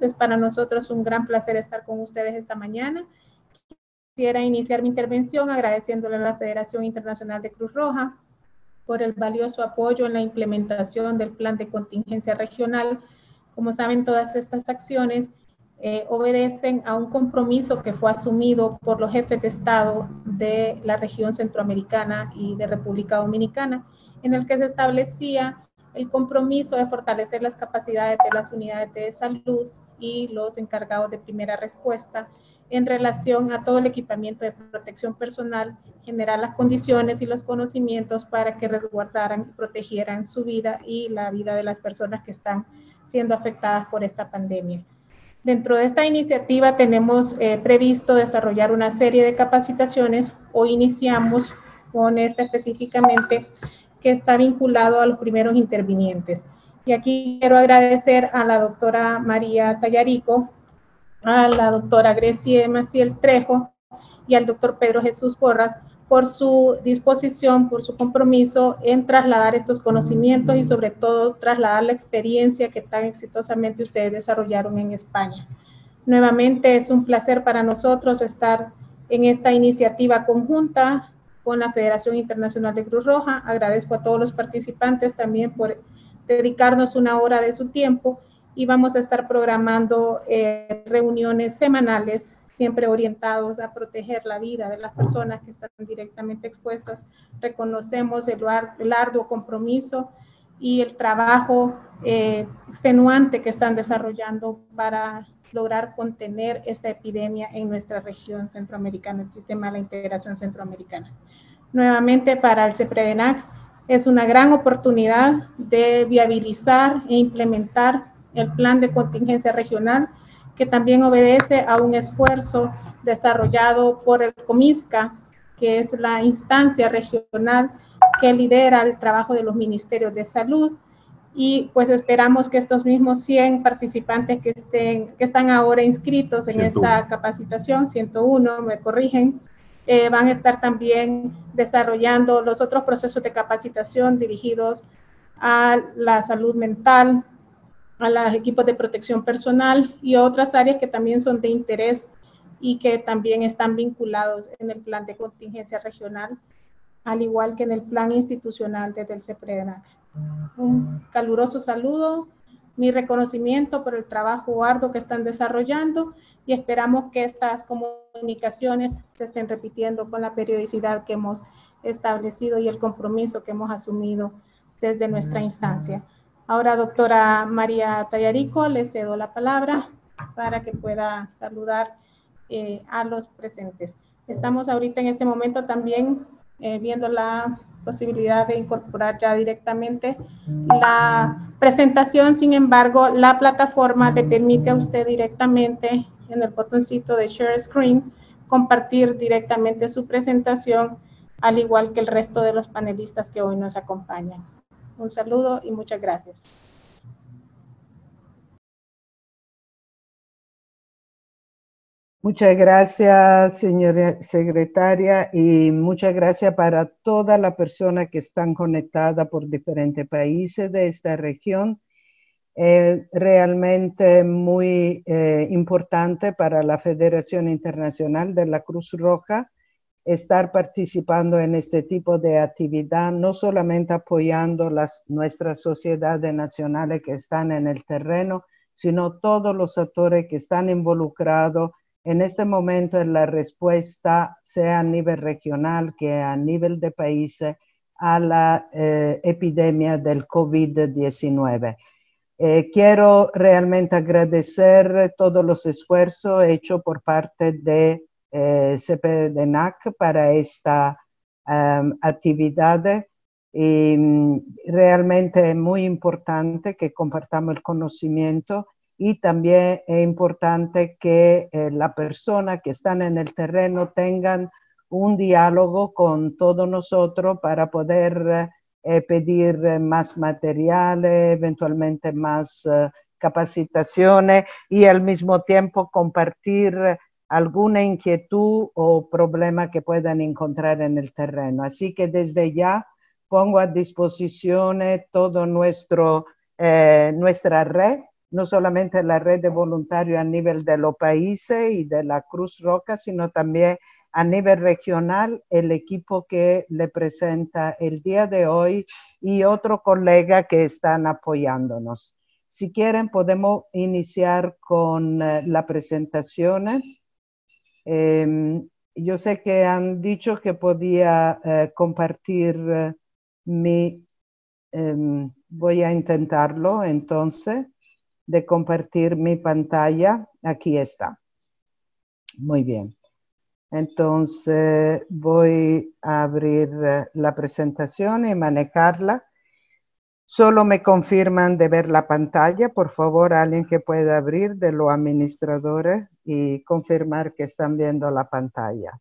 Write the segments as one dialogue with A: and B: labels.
A: Es para nosotros un gran placer estar con ustedes esta mañana. Quisiera iniciar mi intervención agradeciéndole a la Federación Internacional de Cruz Roja por el valioso apoyo en la implementación del Plan de Contingencia Regional. Como saben, todas estas acciones obedecen a un compromiso que fue asumido por los jefes de Estado de la región centroamericana y de República Dominicana, en el que se establecía el compromiso de fortalecer las capacidades de las unidades de salud y los encargados de primera respuesta en relación a todo el equipamiento de protección personal, generar las condiciones y los conocimientos para que resguardaran y protegieran su vida y la vida de las personas que están siendo afectadas por esta pandemia. Dentro de esta iniciativa tenemos previsto desarrollar una serie de capacitaciones. Hoy iniciamos con esta específicamente que está vinculado a los primeros intervinientes. Y aquí quiero agradecer a la doctora María Tallarico, a la doctora Grecia Maciel Trejo y al doctor Pedro Jesús Porras por su disposición, por su compromiso en trasladar estos conocimientos y sobre todo trasladar la experiencia que tan exitosamente ustedes desarrollaron en España. Nuevamente es un placer para nosotros estar en esta iniciativa conjunta con la Federación Internacional de Cruz Roja. Agradezco a todos los participantes también por dedicarnos una hora de su tiempo y vamos a estar programando reuniones semanales, siempre orientados a proteger la vida de las personas que están directamente expuestas. Reconocemos el arduo compromiso y el trabajo extenuante que están desarrollando para lograr contener esta epidemia en nuestra región centroamericana, el sistema de la integración centroamericana. Nuevamente, para el CEPREDENAC es una gran oportunidad de viabilizar e implementar el plan de contingencia regional, que también obedece a un esfuerzo desarrollado por el COMISCA, que es la instancia regional que lidera el trabajo de los ministerios de salud, y pues esperamos que estos mismos 100 participantes que están ahora inscritos en 101. Esta capacitación, 101, me corrigen, van a estar también desarrollando los otros procesos de capacitación dirigidos a la salud mental, a los equipos de protección personal y otras áreas que también son de interés y que también están vinculados en el plan de contingencia regional, al igual que en el plan institucional desde el CEPREDENAC. Un caluroso saludo, mi reconocimiento por el trabajo arduo que están desarrollando y esperamos que estas comunicaciones se estén repitiendo con la periodicidad que hemos establecido y el compromiso que hemos asumido desde nuestra instancia. Ahora, doctora María Tallarico, le cedo la palabra para que pueda saludar a los presentes. Estamos ahorita en este momento también viendo la posibilidad de incorporar ya directamente la presentación. Sin embargo, la plataforma le permite a usted directamente en el botoncito de Share Screen compartir directamente su presentación, al igual que el resto de los panelistas que hoy nos acompañan. Un saludo y muchas gracias.
B: Muchas gracias, señora secretaria, y muchas gracias para todas las personas que están conectadas por diferentes países de esta región. Realmente muy importante para la Federación Internacional de la Cruz Roja estar participando en este tipo de actividad, no solamente apoyando nuestras sociedades nacionales que están en el terreno, sino todos los actores que están involucrados en este momento en la respuesta, sea a nivel regional que a nivel de países, a la epidemia del COVID-19. Quiero realmente agradecer todos los esfuerzos hechos por parte de CEPREDENAC para esta actividad. Y realmente es muy importante que compartamos el conocimiento y también es importante que las personas que están en el terreno tengan un diálogo con todos nosotros para poder pedir más materiales, eventualmente más capacitaciones y al mismo tiempo compartir alguna inquietud o problema que puedan encontrar en el terreno. Así que desde ya pongo a disposición todo nuestra red no solamente la red de voluntarios a nivel de los países y de la Cruz Roja, sino también a nivel regional, el equipo que le presenta el día de hoy y otro colega que están apoyándonos. Si quieren, podemos iniciar con la presentación. Yo sé que han dicho que podía compartir voy a intentarlo entonces, de compartir mi pantalla. Aquí está. Muy bien. Entonces voy a abrir la presentación y manejarla. Solo me confirman de ver la pantalla. Por favor, alguien que pueda abrir de los administradores y confirmar que están viendo la pantalla.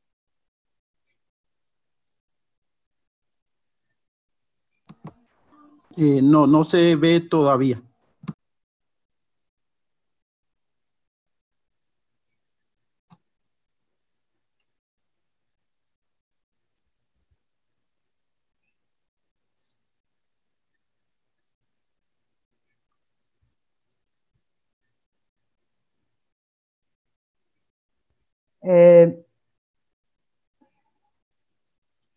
C: No se ve todavía.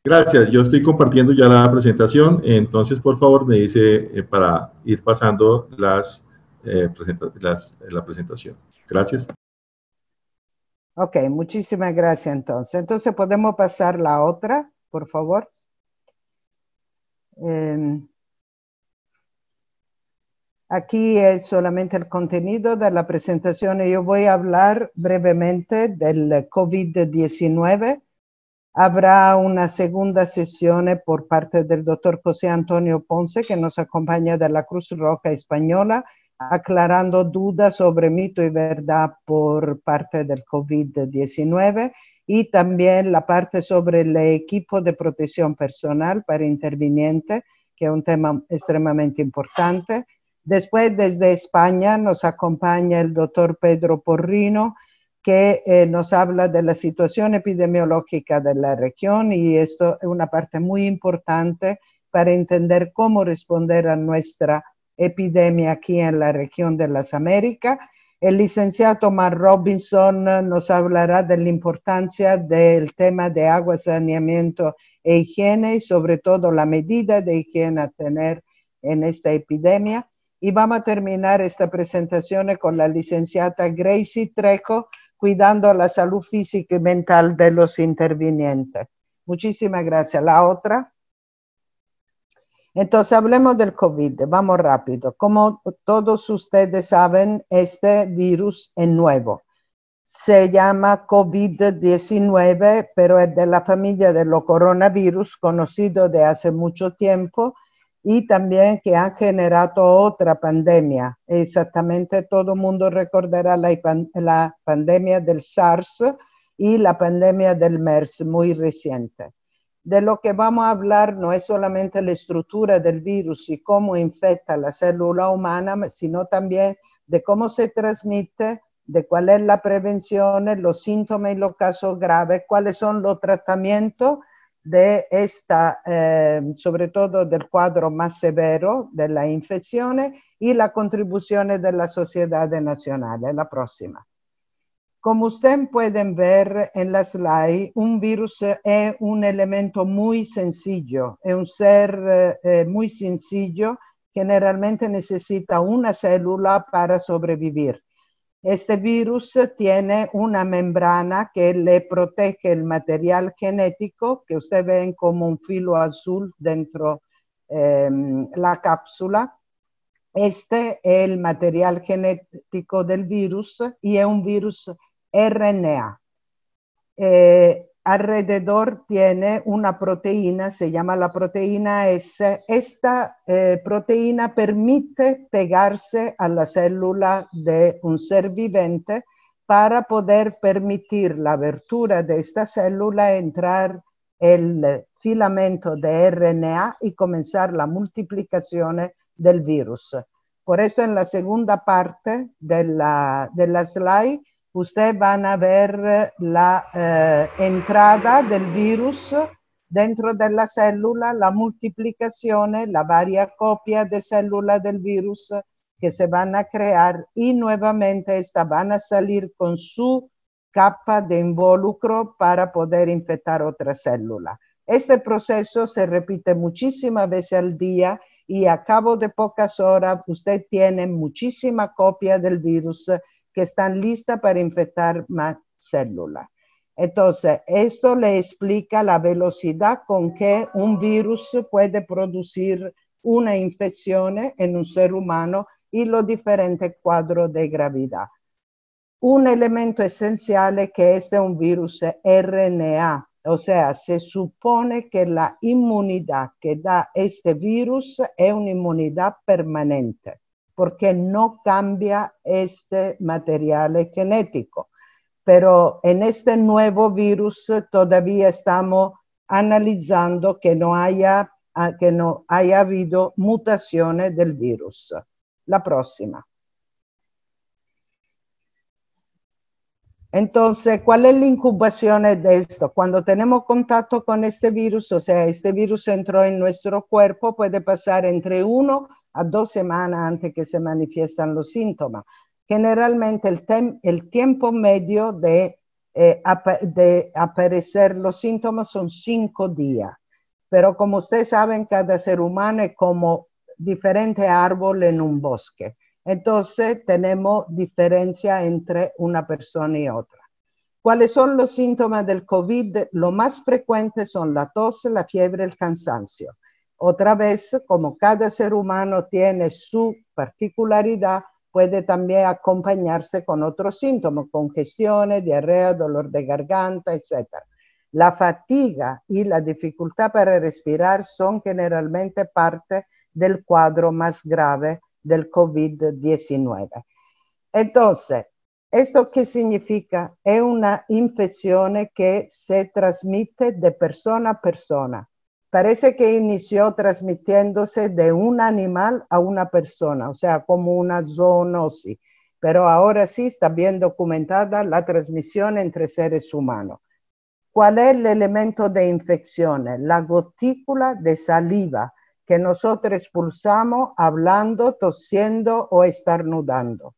D: Gracias, yo estoy compartiendo ya la presentación, entonces por favor me dice para ir pasando la presentación. Gracias.
B: Ok, muchísimas gracias entonces. Entonces podemos pasar la otra, por favor. Aquí es solamente el contenido de la presentación y yo voy a hablar brevemente del COVID-19. Habrá una segunda sesión por parte del doctor José Antonio Ponce, que nos acompaña de la Cruz Roja Española, aclarando dudas sobre mito y verdad por parte del COVID-19 y también la parte sobre el equipo de protección personal para intervinientes, que es un tema extremadamente importante. Después, desde España, nos acompaña el doctor Pedro Porrino, que nos habla de la situación epidemiológica de la región, y esto es una parte muy importante para entender cómo responder a nuestra epidemia aquí en la región de las Américas. El licenciado Mark Robinson nos hablará de la importancia del tema de agua, saneamiento e higiene, y sobre todo la medida de higiene a tener en esta epidemia. Y vamos a terminar esta presentación con la licenciada Gracie Trejo, cuidando la salud física y mental de los intervinientes. Muchísimas gracias. La otra. Entonces, hablemos del COVID. Vamos rápido. Como todos ustedes saben, este virus es nuevo. Se llama COVID-19, pero es de la familia de los coronavirus, conocido de hace mucho tiempo, y también que han generado otra pandemia. Exactamente, todo el mundo recordará la pandemia del SARS y la pandemia del MERS, muy reciente. De lo que vamos a hablar no es solamente la estructura del virus y cómo infecta la célula humana, sino también de cómo se transmite, de cuál es la prevención, los síntomas y los casos graves, cuáles son los tratamientos de esta, sobre todo del cuadro más severo de la infección, y las contribuciones de la sociedad nacional. La próxima. Como ustedes pueden ver en la slide, un virus es un elemento muy sencillo, es un ser muy sencillo, generalmente necesita una célula para sobrevivir. Este virus tiene una membrana que le protege el material genético, que ustedes ven como un filo azul dentro la cápsula. Este es el material genético del virus y es un virus RNA. Alrededor tiene una proteína, se llama la proteína S. Esta proteína permite pegarse a la célula de un ser viviente para poder permitir la abertura de esta célula, entrar el filamento de RNA y comenzar la multiplicación del virus. Por eso en la segunda parte de la slide, ustedes van a ver la entrada del virus dentro de la célula, la multiplicación, la varia copia de células del virus que se van a crear y nuevamente estas van a salir con su capa de involucro para poder infectar otra célula. Este proceso se repite muchísimas veces al día y a cabo de pocas horas usted tiene muchísima copia del virus que están listas para infectar más células. Entonces, esto le explica la velocidad con que un virus puede producir una infección en un ser humano y los diferentes cuadros de gravedad. Un elemento esencial es que este es un virus RNA, o sea, se supone que la inmunidad que da este virus es una inmunidad permanente, porque no cambia este material genético. Pero en este nuevo virus todavía estamos analizando que no haya habido mutaciones del virus. La próxima. Entonces, ¿cuál es la incubación de esto? Cuando tenemos contacto con este virus, o sea, este virus entró en nuestro cuerpo, puede pasar entre 1 a 2 semanas antes que se manifiestan los síntomas. Generalmente el tiempo medio de aparecer los síntomas son 5 días. Pero como ustedes saben, cada ser humano es como diferente árbol en un bosque. Entonces, tenemos diferencia entre una persona y otra. ¿Cuáles son los síntomas del COVID? Lo más frecuente son la tos, la fiebre, el cansancio. Otra vez, como cada ser humano tiene su particularidad, puede también acompañarse con otros síntomas, congestiones, diarrea, dolor de garganta, etc. La fatiga y la dificultad para respirar son generalmente parte del cuadro más grave del COVID-19. Entonces, ¿esto qué significa? Es una infección que se transmite de persona a persona. Parece que inició transmitiéndose de un animal a una persona, o sea, como una zoonosis. Pero ahora sí está bien documentada la transmisión entre seres humanos. ¿Cuál es el elemento de infección? La gotícula de saliva que nosotros expulsamos hablando, tosiendo o estornudando.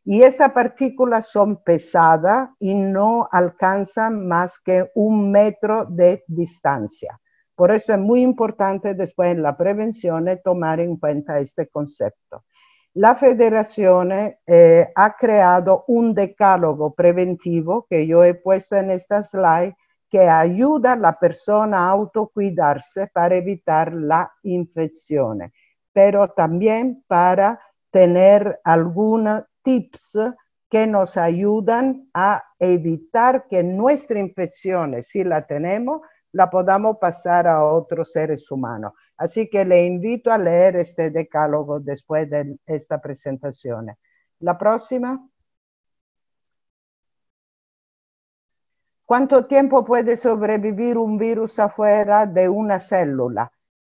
B: Y esas partículas son pesadas y no alcanzan más que 1 metro de distancia. Por eso es muy importante después en la prevención tomar en cuenta este concepto. La Federación ha creado un decálogo preventivo que yo he puesto en esta slide que ayuda a la persona a autocuidarse para evitar la infección, pero también para tener algunos tips que nos ayudan a evitar que nuestra infección, si la tenemos, la podamos pasar a otros seres humanos. Así que le invito a leer este decálogo después de esta presentación. La próxima. ¿Cuánto tiempo puede sobrevivir un virus afuera de una célula?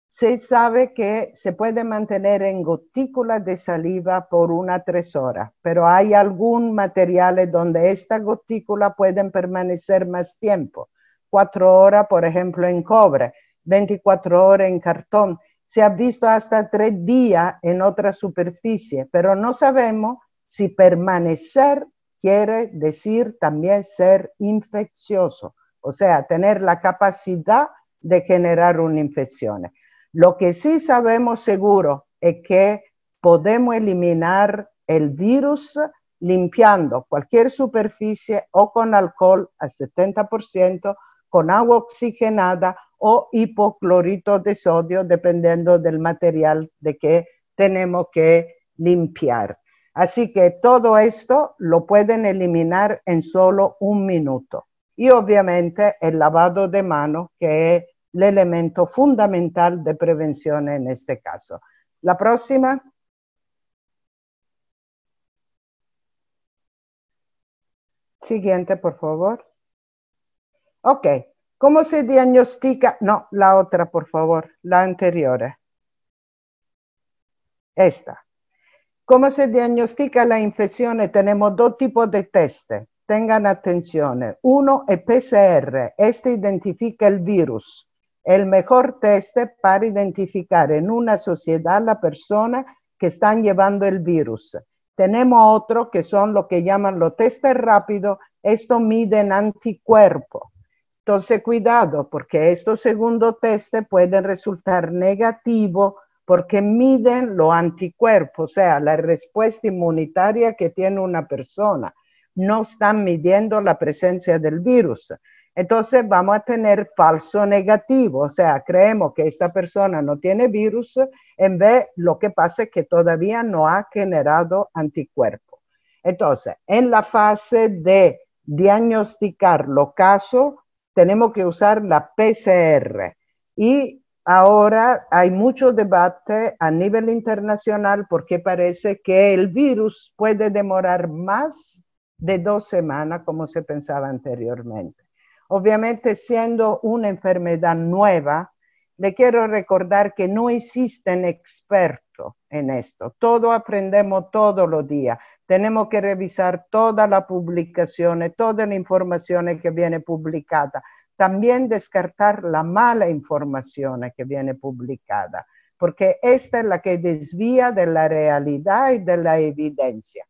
B: Se sabe que se puede mantener en gotículas de saliva por 1 a 3 horas, pero hay algún materiales donde estas gotículas pueden permanecer más tiempo. 4 horas, por ejemplo, en cobre, 24 horas en cartón. Se ha visto hasta 3 días en otra superficie, pero no sabemos si permanecer quiere decir también ser infeccioso, o sea, tener la capacidad de generar una infección. Lo que sí sabemos seguro es que podemos eliminar el virus limpiando cualquier superficie o con alcohol al 70%, con agua oxigenada o hipoclorito de sodio, dependiendo del material de que tenemos que limpiar. Así que todo esto lo pueden eliminar en solo 1 minuto. Y obviamente el lavado de manos, que es el elemento fundamental de prevención en este caso. La próxima. Siguiente, por favor. Ok. ¿Cómo se diagnostica? No, la otra, por favor. La anterior. Esta. ¿Cómo se diagnostica la infección? Tenemos 2 tipos de test. Tengan atención. Uno es PCR. Este identifica el virus. El mejor test para identificar en una sociedad la persona que están llevando el virus. Tenemos otro que son lo que llaman los testes rápidos. Esto miden anticuerpos. Entonces, cuidado, porque estos segundos testes pueden resultar negativos porque miden los anticuerpos, o sea, la respuesta inmunitaria que tiene una persona. No están midiendo la presencia del virus. Entonces vamos a tener falso negativo, o sea, creemos que esta persona no tiene virus, en vez lo que pasa es que todavía no ha generado anticuerpos. Entonces, en la fase de diagnosticar los casos, tenemos que usar la PCR. Y ahora hay mucho debate a nivel internacional porque parece que el virus puede demorar más de 2 semanas, como se pensaba anteriormente. Obviamente, siendo una enfermedad nueva, le quiero recordar que no existen expertos en esto. Todo aprendemos todos los días. Tenemos que revisar todas las publicaciones, toda la información que viene publicada. También descartar la mala información que viene publicada, porque esta es la que desvía de la realidad y de la evidencia.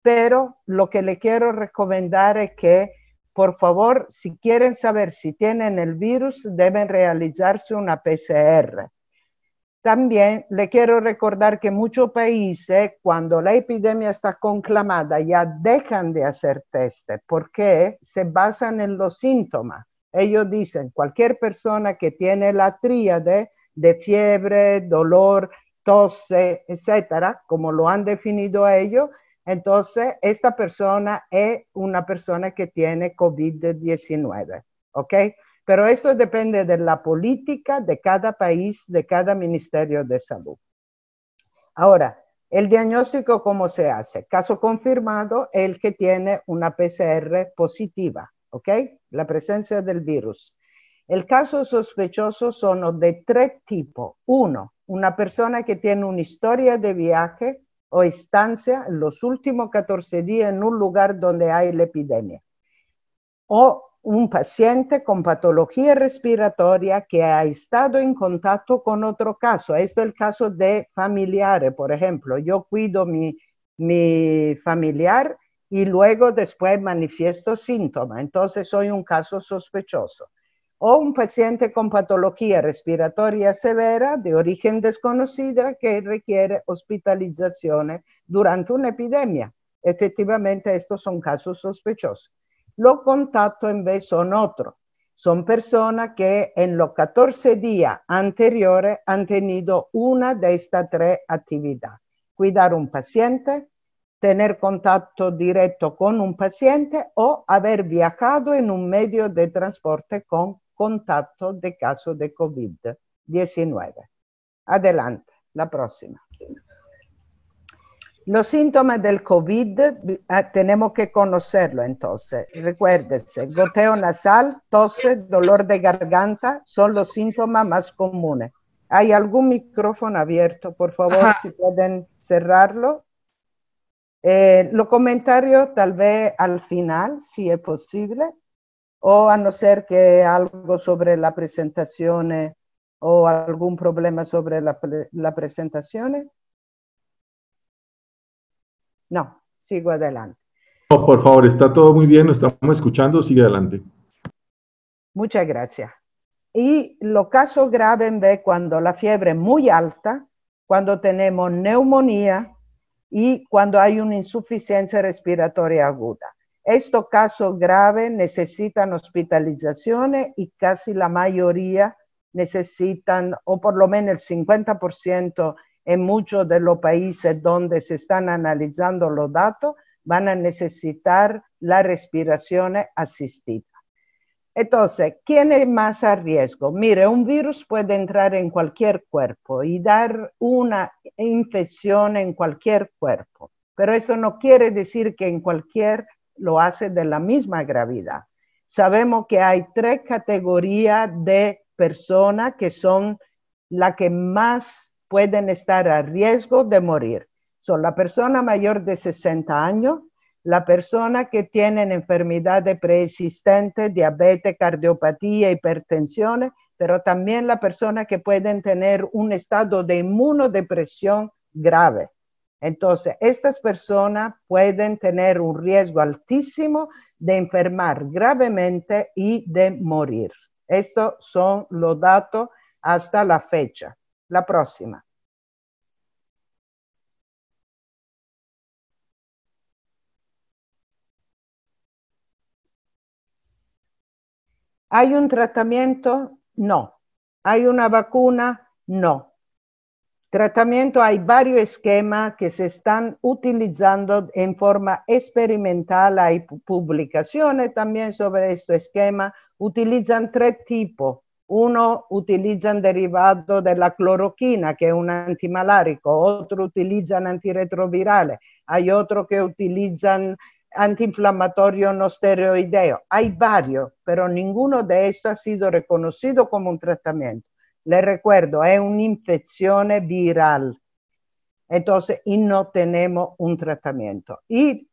B: Pero lo que le quiero recomendar es que, por favor, si quieren saber si tienen el virus, deben realizarse una PCR. También le quiero recordar que muchos países, cuando la epidemia está conclamada, ya dejan de hacer test porque se basan en los síntomas. Ellos dicen, cualquier persona que tiene la tríade de fiebre, dolor, tos, etcétera, como lo han definido a ellos, entonces esta persona es una persona que tiene COVID-19, ¿ok? Pero esto depende de la política de cada país, de cada ministerio de salud. Ahora, el diagnóstico, ¿cómo se hace? Caso confirmado, el que tiene una PCR positiva, ¿ok? La presencia del virus. El caso sospechoso son de 3 tipos. 1, una persona que tiene una historia de viaje o estancia en los últimos 14 días en un lugar donde hay la epidemia. O un paciente con patología respiratoria que ha estado en contacto con otro caso. Esto es el caso de familiares, por ejemplo. Yo cuido mi familiar y luego después manifiesto síntomas. Entonces soy un caso sospechoso. O un paciente con patología respiratoria severa de origen desconocida que requiere hospitalizaciones durante una epidemia. Efectivamente, estos son casos sospechosos. Los contactos en vez son otros. Son personas que en los 14 días anteriores han tenido una de estas 3 actividades. Cuidar un paciente, tener contacto directo con un paciente o haber viajado en un medio de transporte con contacto de caso de COVID-19. Adelante, la próxima. Los síntomas del COVID tenemos que conocerlo entonces. Recuérdese, goteo nasal, tos, dolor de garganta son los síntomas más comunes. ¿Hay algún micrófono abierto? Por favor, si pueden cerrarlo. Los comentarios tal vez al final, si es posible, o a no ser que algo sobre la presentación o algún problema sobre la presentación. No, sigo adelante.
D: No, por favor, está todo muy bien, lo estamos escuchando, sigue adelante.
B: Muchas gracias. Y los casos graves ven cuando la fiebre es muy alta, cuando tenemos neumonía y cuando hay una insuficiencia respiratoria aguda. Estos casos graves necesitan hospitalizaciones y casi la mayoría necesitan, o por lo menos el 50% en muchos de los países donde se están analizando los datos, van a necesitar la respiración asistida. Entonces, ¿quién es más a riesgo? Mire, un virus puede entrar en cualquier cuerpo y dar una infección en cualquier cuerpo, pero eso no quiere decir que en cualquier lo hace de la misma gravedad. Sabemos que hay 3 categorías de personas que son las que más pueden estar a riesgo de morir. Son la persona mayor de 60 años, la persona que tienen enfermedades preexistentes, diabetes, cardiopatía, hipertensión, pero también la persona que pueden tener un estado de inmunodepresión grave. Entonces, estas personas pueden tener un riesgo altísimo de enfermar gravemente y de morir. Estos son los datos hasta la fecha. La próxima. ¿Hay un tratamiento? No. ¿Hay una vacuna? No. Tratamiento, hay varios esquemas que se están utilizando en forma experimental. Hay publicaciones también sobre este esquema. Utilizan tres tipos. Uno utilizan derivado de la cloroquina, que es un antimalárico. Otro utilizan antirretrovirales. Hay otro que utilizan antiinflamatorio no esteroideo. Hay varios, pero ninguno de estos ha sido reconocido como un tratamiento. Les recuerdo, es una infección viral. Entonces, y no tenemos un tratamiento. Y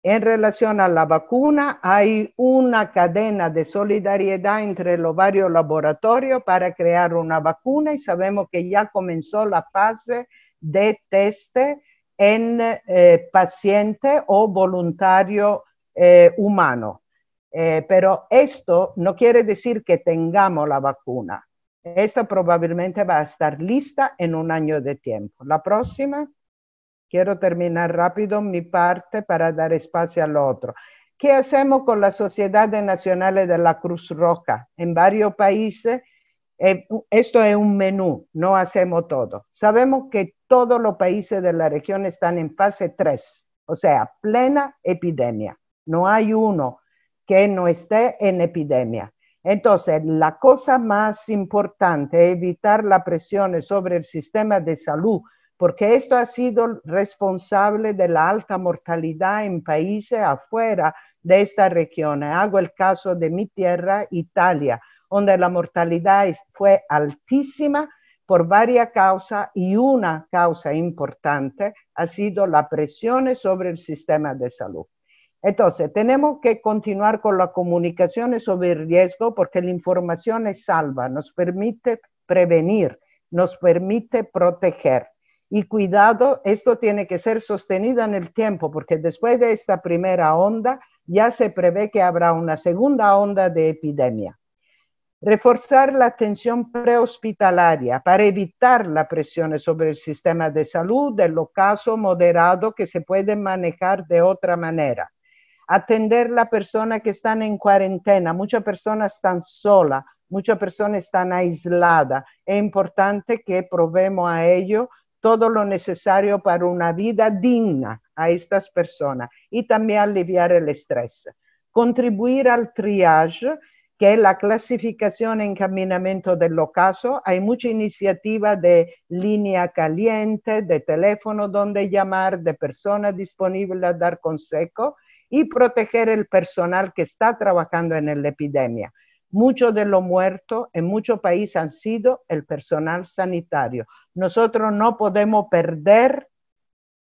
B: en relación a la vacuna, hay una cadena de solidaridad entre los varios laboratorios para crear una vacuna y sabemos que ya comenzó la fase de test en paciente o voluntario humano. Pero esto no quiere decir que tengamos la vacuna. Esta probablemente va a estar lista en un año de tiempo. La próxima. Quiero terminar rápido mi parte para dar espacio al otro. ¿Qué hacemos con las sociedades nacionales de la Cruz Roja? En varios países, esto es un menú, no hacemos todo. Sabemos que todos los países de la región están en fase 3, o sea, plena epidemia. No hay uno que no esté en epidemia. Entonces, la cosa más importante es evitar la presión sobre el sistema de salud, porque esto ha sido responsable de la alta mortalidad en países afuera de esta región. Hago el caso de mi tierra, Italia, donde la mortalidad fue altísima por varias causas y una causa importante ha sido la presión sobre el sistema de salud. Entonces, tenemos que continuar con las comunicaciones sobre el riesgo porque la información es salva, nos permite prevenir, nos permite proteger. Y cuidado, esto tiene que ser sostenido en el tiempo porque después de esta primera onda ya se prevé que habrá una segunda onda de epidemia. Reforzar la atención prehospitalaria para evitar la presión sobre el sistema de salud de los casos moderados que se pueden manejar de otra manera. Atender a las personas que están en cuarentena. Muchas personas están solas, muchas personas están aisladas. Es importante que probemos a ello todo lo necesario para una vida digna a estas personas y también aliviar el estrés. Contribuir al triage, que es la clasificación y encaminamiento de los casos. Hay mucha iniciativa de línea caliente, de teléfono donde llamar, de personas disponibles a dar consejo y proteger el personal que está trabajando en la epidemia. Muchos de los muertos en muchos países han sido el personal sanitario. Nosotros no podemos perder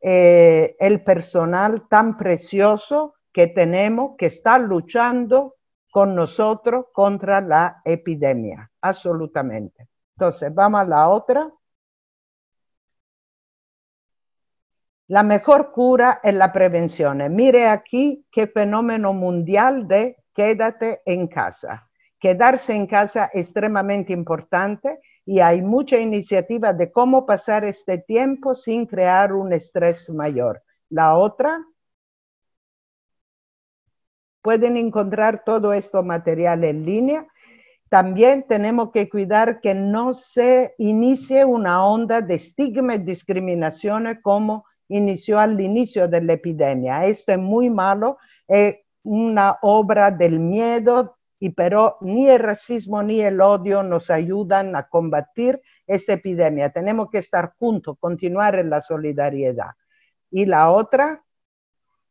B: el personal tan precioso que tenemos, que está luchando con nosotros contra la epidemia, absolutamente. Entonces, vamos a la otra. La mejor cura es la prevención. Mire aquí qué fenómeno mundial de quédate en casa. Quedarse en casa es extremadamente importante y hay mucha iniciativa de cómo pasar este tiempo sin crear un estrés mayor. La otra. Pueden encontrar todo esto material en línea. También tenemos que cuidar que no se inicie una onda de estigma y discriminación como inició al inicio de la epidemia. Esto es muy malo, es una obra del miedo, pero ni el racismo ni el odio nos ayudan a combatir esta epidemia. Tenemos que estar juntos, continuar en la solidaridad. Y la otra,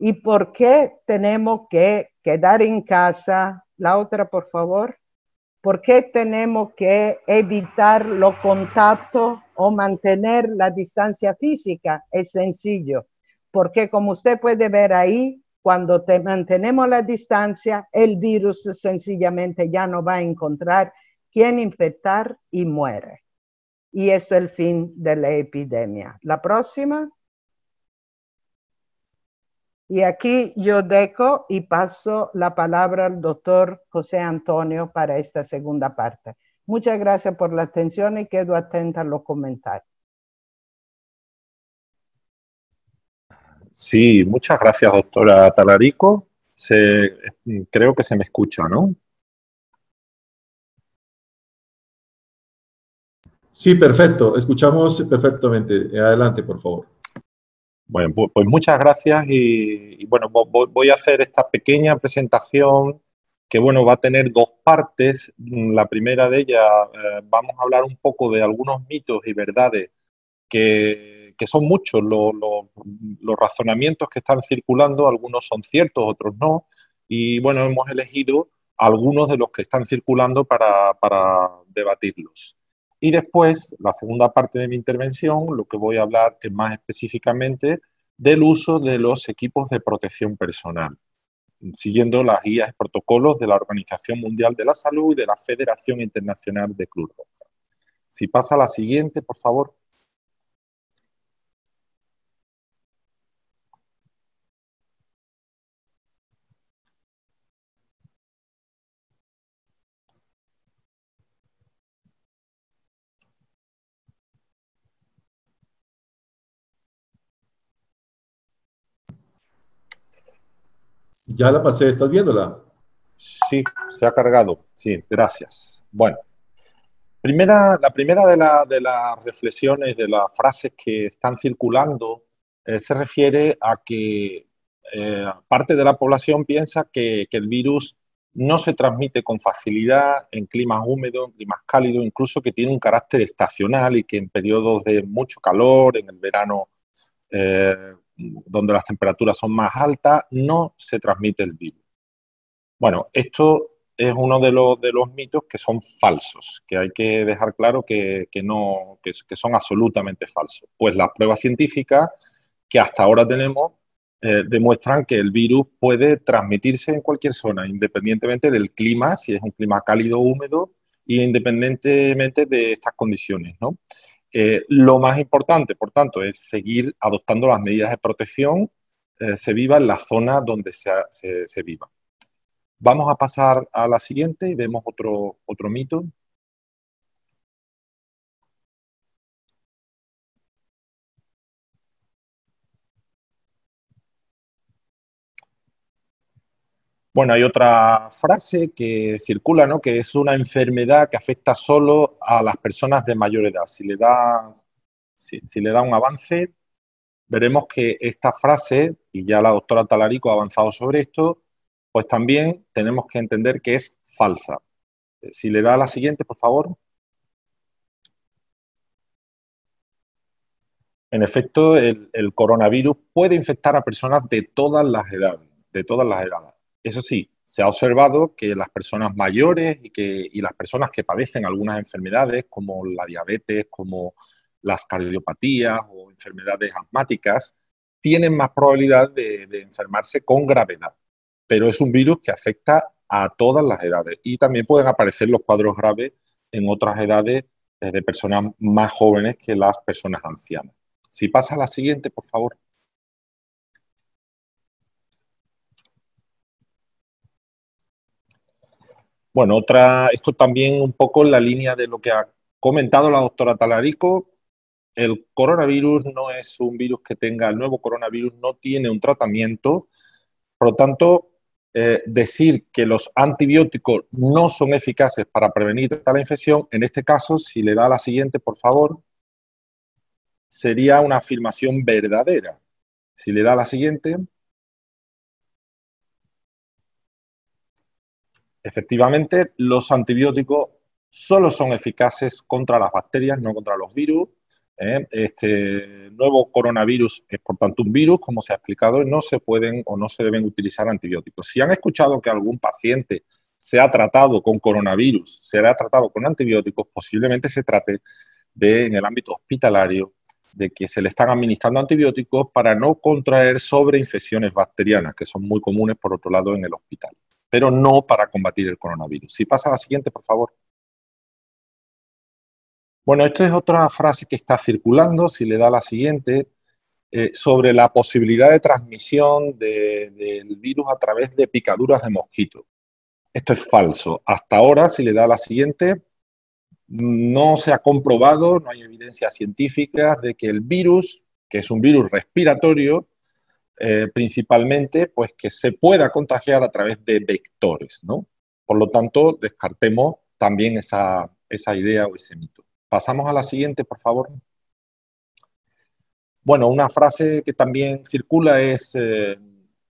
B: ¿y por qué tenemos que quedar en casa? La otra, por favor. ¿Por qué tenemos que evitar los contactos o mantener la distancia física? Es sencillo, porque como usted puede ver ahí, cuando mantenemos la distancia, el virus sencillamente ya no va a encontrar quién infectar y muere. y esto es el fin de la epidemia. La próxima. Y aquí yo dejo y paso la palabra al doctor José Antonio para esta segunda parte. Muchas gracias por la atención y quedo atenta a los comentarios.
E: Sí, muchas gracias, doctora Talarico. Creo que se me escucha, ¿no?
D: Sí, perfecto. Escuchamos perfectamente. Adelante, por favor.
E: Bueno, pues muchas gracias y bueno, voy a hacer esta pequeña presentación que, bueno, va a tener dos partes. La primera de ellas, vamos a hablar un poco de algunos mitos y verdades que son muchos los razonamientos que están circulando, algunos son ciertos, otros no, y bueno, hemos elegido algunos de los que están circulando para debatirlos. Y después, la segunda parte de mi intervención, lo que voy a hablar es más específicamente del uso de los equipos de protección personal, siguiendo las guías y protocolos de la Organización Mundial de la Salud y de la Federación Internacional de Cruz Roja. Si pasa a la siguiente, por favor.
D: Ya la pasé, ¿estás viéndola?
E: Sí, se ha cargado. Sí, gracias. Bueno, la primera de las reflexiones, de las frases que están circulando, se refiere a que parte de la población piensa que el virus no se transmite con facilidad en climas húmedos, en climas cálidos, incluso que tiene un carácter estacional y que en periodos de mucho calor, en el verano, donde las temperaturas son más altas, no se transmite el virus. Bueno, esto es uno de los mitos que son falsos, que hay que dejar claro que son absolutamente falsos. Pues las pruebas científicas que hasta ahora tenemos demuestran que el virus puede transmitirse en cualquier zona, independientemente del clima, si es un clima cálido o húmedo, e independientemente de estas condiciones, ¿no? Lo más importante, por tanto, es seguir adoptando las medidas de protección, se viva en la zona donde se viva. Vamos a pasar a la siguiente y vemos otro mito. Bueno, hay otra frase que circula, ¿no? Que es una enfermedad que afecta solo a las personas de mayor edad. Si le da un avance, veremos que esta frase, y ya la doctora Talarico ha avanzado sobre esto, pues también tenemos que entender que es falsa. Si le da a la siguiente, por favor. En efecto, el coronavirus puede infectar a personas de todas las edades, de todas las edades. Eso sí, se ha observado que las personas mayores y las personas que padecen algunas enfermedades, como la diabetes, como las cardiopatías o enfermedades asmáticas, tienen más probabilidad de enfermarse con gravedad. Pero es un virus que afecta a todas las edades y también pueden aparecer los cuadros graves en otras edades de personas más jóvenes que las personas ancianas. Si pasa a la siguiente, por favor. Bueno, esto también un poco en la línea de lo que ha comentado la doctora Talarico. El coronavirus no es un virus el nuevo coronavirus no tiene un tratamiento. Por lo tanto, decir que los antibióticos no son eficaces para prevenir tal infección, en este caso, si le da a la siguiente, por favor, sería una afirmación verdadera. Si le da a la siguiente, efectivamente, los antibióticos solo son eficaces contra las bacterias, no contra los virus. Este nuevo coronavirus es, por tanto, un virus, como se ha explicado, y no se pueden o no se deben utilizar antibióticos. Si han escuchado que algún paciente se ha tratado con coronavirus, se le ha tratado con antibióticos, posiblemente se trate en el ámbito hospitalario, de que se le están administrando antibióticos para no contraer sobreinfecciones bacterianas, que son muy comunes, por otro lado, en el hospital, pero no para combatir el coronavirus. Si pasa a la siguiente, por favor. Bueno, esta es otra frase que está circulando, si le da la siguiente, sobre la posibilidad de transmisión del virus a través de picaduras de mosquito. Esto es falso. Hasta ahora, si le da la siguiente, no se ha comprobado, no hay evidencias científicas de que el virus, que es un virus respiratorio, principalmente, pues que se pueda contagiar a través de vectores, ¿no? Por lo tanto, descartemos también esa idea o ese mito. Pasamos a la siguiente, por favor. Bueno, una frase que también circula es,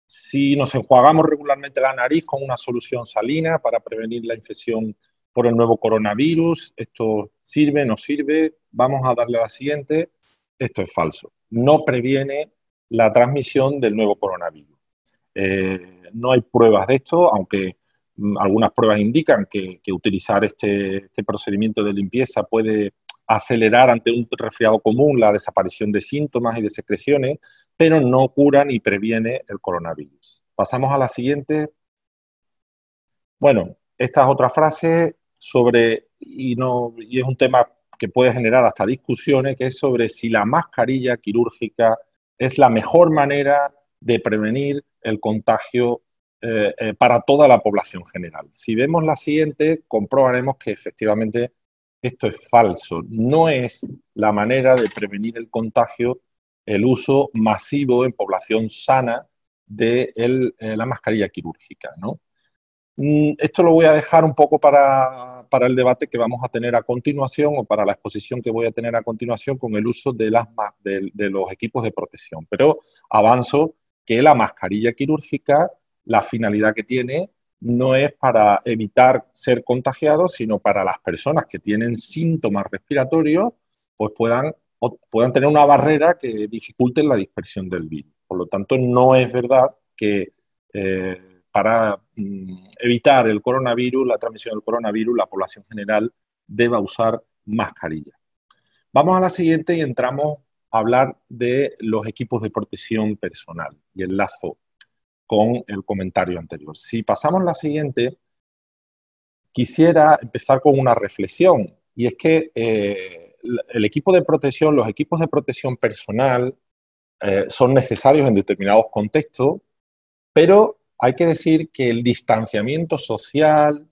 E: si nos enjuagamos regularmente la nariz con una solución salina para prevenir la infección por el nuevo coronavirus, ¿esto sirve, no sirve? Vamos a darle a la siguiente. Esto es falso. No previene la transmisión del nuevo coronavirus. No hay pruebas de esto, aunque algunas pruebas indican que utilizar este procedimiento de limpieza puede acelerar ante un resfriado común la desaparición de síntomas y de secreciones, pero no cura ni previene el coronavirus. Pasamos a la siguiente. Bueno, esta es otra frase sobre, y es un tema que puede generar hasta discusiones, que es sobre si la mascarilla quirúrgica es la mejor manera de prevenir el contagio para toda la población general. Si vemos la siguiente, comprobaremos que efectivamente esto es falso. No es la manera de prevenir el contagio el uso masivo en población sana de la mascarilla quirúrgica, ¿no? Esto lo voy a dejar un poco para el debate que vamos a tener a continuación o para la exposición que voy a tener a continuación con el uso de los equipos de protección. Pero avanzo que la mascarilla quirúrgica, la finalidad que tiene no es para evitar ser contagiados, sino para las personas que tienen síntomas respiratorios, pues puedan tener una barrera que dificulte la dispersión del virus. Por lo tanto, no es verdad que para evitar el coronavirus, la transmisión del coronavirus, la población general deba usar mascarilla. Vamos a la siguiente y entramos a hablar de los equipos de protección personal y enlazo con el comentario anterior. Si pasamos a la siguiente, quisiera empezar con una reflexión, y es que el equipo de protección, los equipos de protección personal son necesarios en determinados contextos, pero hay que decir que el distanciamiento social,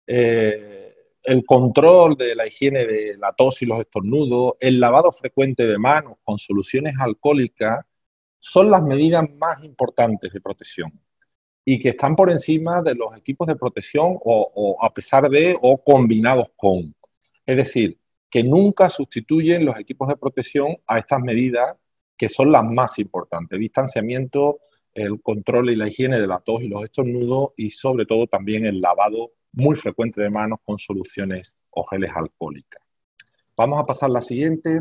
E: el control de la higiene de la tos y los estornudos, el lavado frecuente de manos con soluciones alcohólicas, son las medidas más importantes de protección y que están por encima de los equipos de protección o a pesar de o combinados con. Es decir, que nunca sustituyen los equipos de protección a estas medidas que son las más importantes. Distanciamiento, el control y la higiene de la tos y los estornudos y sobre todo también el lavado muy frecuente de manos con soluciones o geles alcohólicas. Vamos a pasar a la siguiente.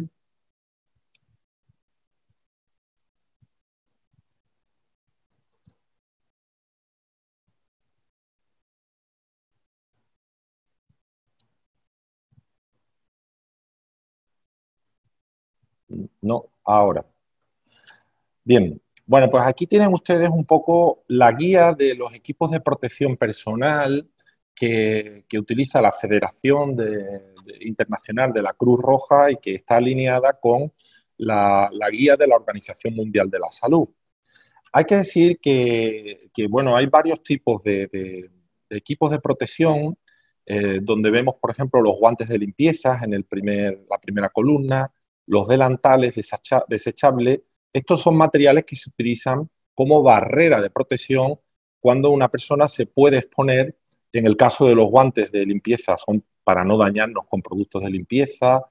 E: No, ahora. Bien, bueno, pues aquí tienen ustedes un poco la guía de los equipos de protección personal que utiliza la Federación Internacional de la Cruz Roja y que está alineada con la guía de la Organización Mundial de la Salud. Hay que decir que bueno, hay varios tipos de equipos de protección, donde vemos, por ejemplo, los guantes de limpieza en la primera columna, los delantales desechables. Estos son materiales que se utilizan como barrera de protección cuando una persona se puede exponer. En el caso de los guantes de limpieza son para no dañarnos con productos de limpieza.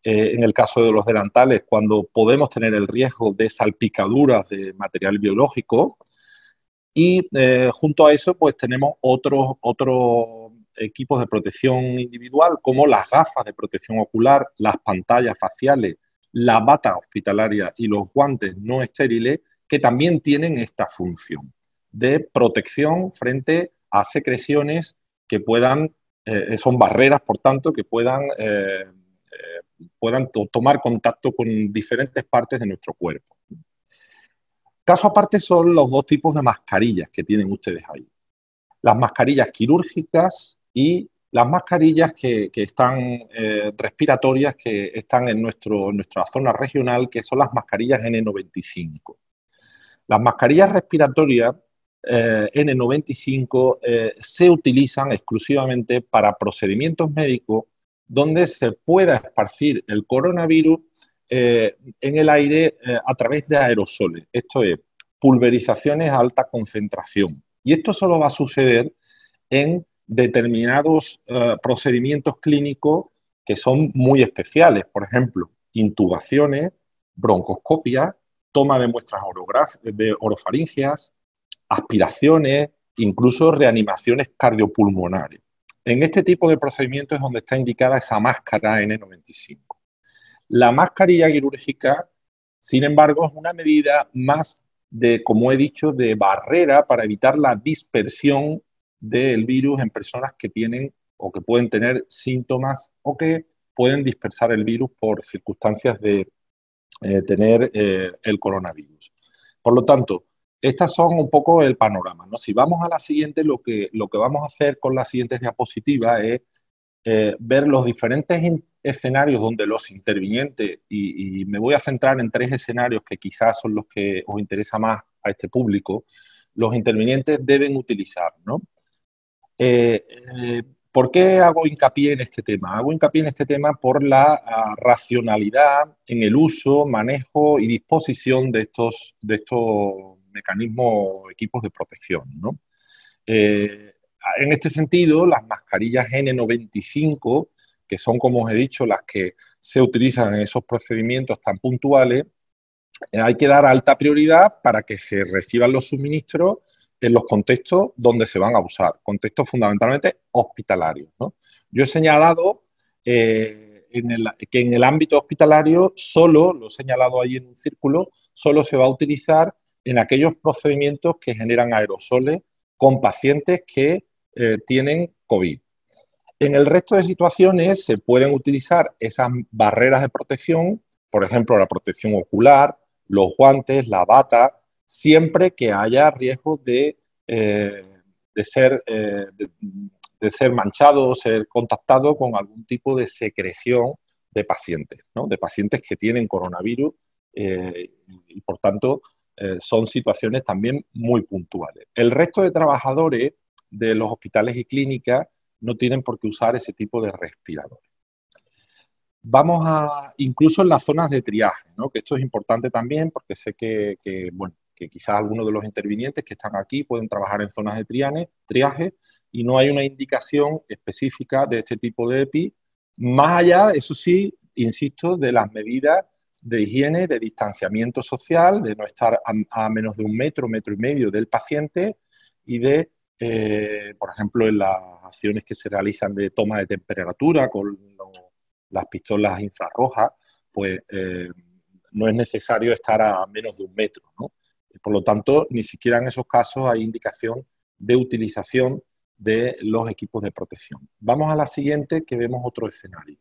E: En el caso de los delantales, cuando podemos tener el riesgo de salpicaduras de material biológico. Y junto a eso, pues tenemos otros equipos de protección individual, como las gafas de protección ocular, las pantallas faciales, la bata hospitalaria y los guantes no estériles, que también tienen esta función de protección frente a secreciones que puedan, son barreras, por tanto, que puedan tomar contacto con diferentes partes de nuestro cuerpo. Caso aparte son los dos tipos de mascarillas que tienen ustedes ahí. Las mascarillas quirúrgicas y las mascarillas que están respiratorias, que están en nuestra zona regional, que son las mascarillas N95. Las mascarillas respiratorias N95 se utilizan exclusivamente para procedimientos médicos donde se pueda esparcir el coronavirus en el aire a través de aerosoles. Esto es, pulverizaciones a alta concentración. Y esto solo va a suceder en determinados procedimientos clínicos que son muy especiales. Por ejemplo, intubaciones, broncoscopias, toma de muestras orofaringeas, aspiraciones, incluso reanimaciones cardiopulmonares. En este tipo de procedimientos es donde está indicada esa máscara N95. La mascarilla quirúrgica, sin embargo, es una medida más de, como he dicho, de barrera para evitar la dispersión del virus en personas que tienen o que pueden tener síntomas o que pueden dispersar el virus por circunstancias de tener el coronavirus. Por lo tanto, estas son un poco el panorama, ¿no? Si vamos a la siguiente, lo que vamos a hacer con las siguientes diapositivas es ver los diferentes escenarios donde los intervinientes, y me voy a centrar en 3 escenarios que quizás son los que os interesa más a este público, los intervinientes deben utilizar, ¿no? ¿Por qué hago hincapié en este tema? Hago hincapié en este tema por la racionalidad en el uso, manejo y disposición de estos mecanismos, equipos de protección, ¿no? En este sentido, las mascarillas N95, que son, como os he dicho, las que se utilizan en esos procedimientos tan puntuales, hay que dar alta prioridad para que se reciban los suministros en los contextos donde se van a usar, contextos fundamentalmente hospitalarios, ¿no? Yo he señalado que en el ámbito hospitalario solo, lo he señalado ahí en un círculo, solo se va a utilizar en aquellos procedimientos que generan aerosoles con pacientes que tienen COVID. En el resto de situaciones se pueden utilizar esas barreras de protección, por ejemplo, la protección ocular, los guantes, la bata, siempre que haya riesgo de ser manchado o ser contactado con algún tipo de secreción de pacientes, ¿no? De pacientes que tienen coronavirus y por tanto son situaciones también muy puntuales. El resto de trabajadores de los hospitales y clínicas no tienen por qué usar ese tipo de respiradores. Vamos a, incluso en las zonas de triaje, ¿no? Que esto es importante también porque sé que quizás algunos de los intervinientes que están aquí pueden trabajar en zonas de triaje y no hay una indicación específica de este tipo de EPI, más allá, eso sí, insisto, de las medidas de higiene, de distanciamiento social, de no estar a menos de 1 metro, 1,5 metros del paciente y de, por ejemplo, en las acciones que se realizan de toma de temperatura con las pistolas infrarrojas, pues no es necesario estar a menos de 1 metro, ¿no? Por lo tanto, ni siquiera en esos casos hay indicación de utilización de los equipos de protección. Vamos a la siguiente, que vemos otro escenario.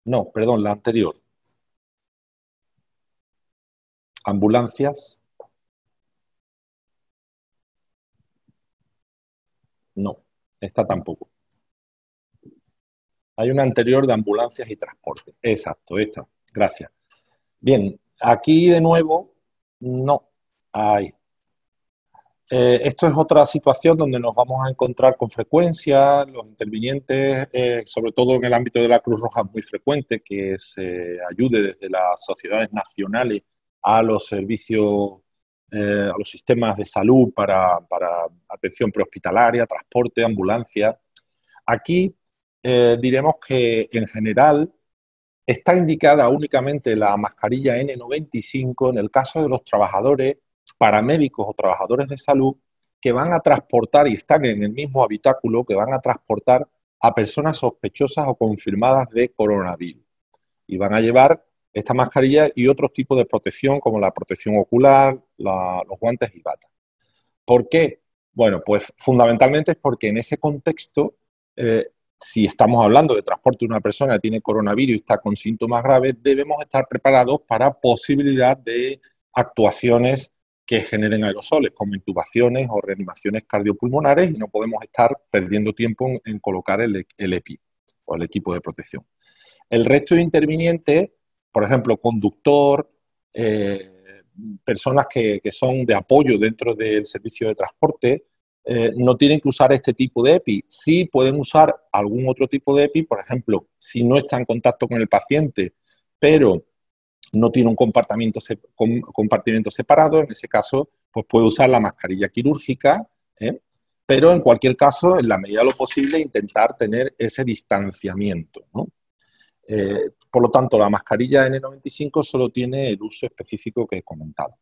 E: No, perdón, la anterior. Ambulancias. No, esta tampoco. Hay una anterior de ambulancias y transporte. Exacto, esta. Gracias. Bien, aquí de nuevo, no hay. Esto es otra situación donde nos vamos a encontrar con frecuencia, los intervinientes, sobre todo en el ámbito de la Cruz Roja, es muy frecuente que se ayude desde las sociedades nacionales a los servicios, a los sistemas de salud para atención prehospitalaria, transporte, ambulancia. Aquí diremos que en general está indicada únicamente la mascarilla N95 en el caso de los trabajadores paramédicos o trabajadores de salud que van a transportar y están en el mismo habitáculo, que van a transportar a personas sospechosas o confirmadas de coronavirus. Y van a llevar esta mascarilla y otros tipos de protección como la protección ocular, los guantes y batas. ¿Por qué? Bueno, pues fundamentalmente es porque en ese contexto, si estamos hablando de transporte de una persona que tiene coronavirus y está con síntomas graves, debemos estar preparados para posibilidad de actuaciones que generen aerosoles, como intubaciones o reanimaciones cardiopulmonares, y no podemos estar perdiendo tiempo en colocar el EPI o el equipo de protección. El resto de intervinientes, por ejemplo, conductor, personas que son de apoyo dentro del servicio de transporte, no tienen que usar este tipo de EPI. Sí pueden usar algún otro tipo de EPI, por ejemplo, si no está en contacto con el paciente, pero no tiene un compartimento separado, en ese caso, pues puede usar la mascarilla quirúrgica, pero en cualquier caso, en la medida de lo posible, intentar tener ese distanciamiento, ¿no? Por lo tanto, la mascarilla N95 solo tiene el uso específico que he comentado.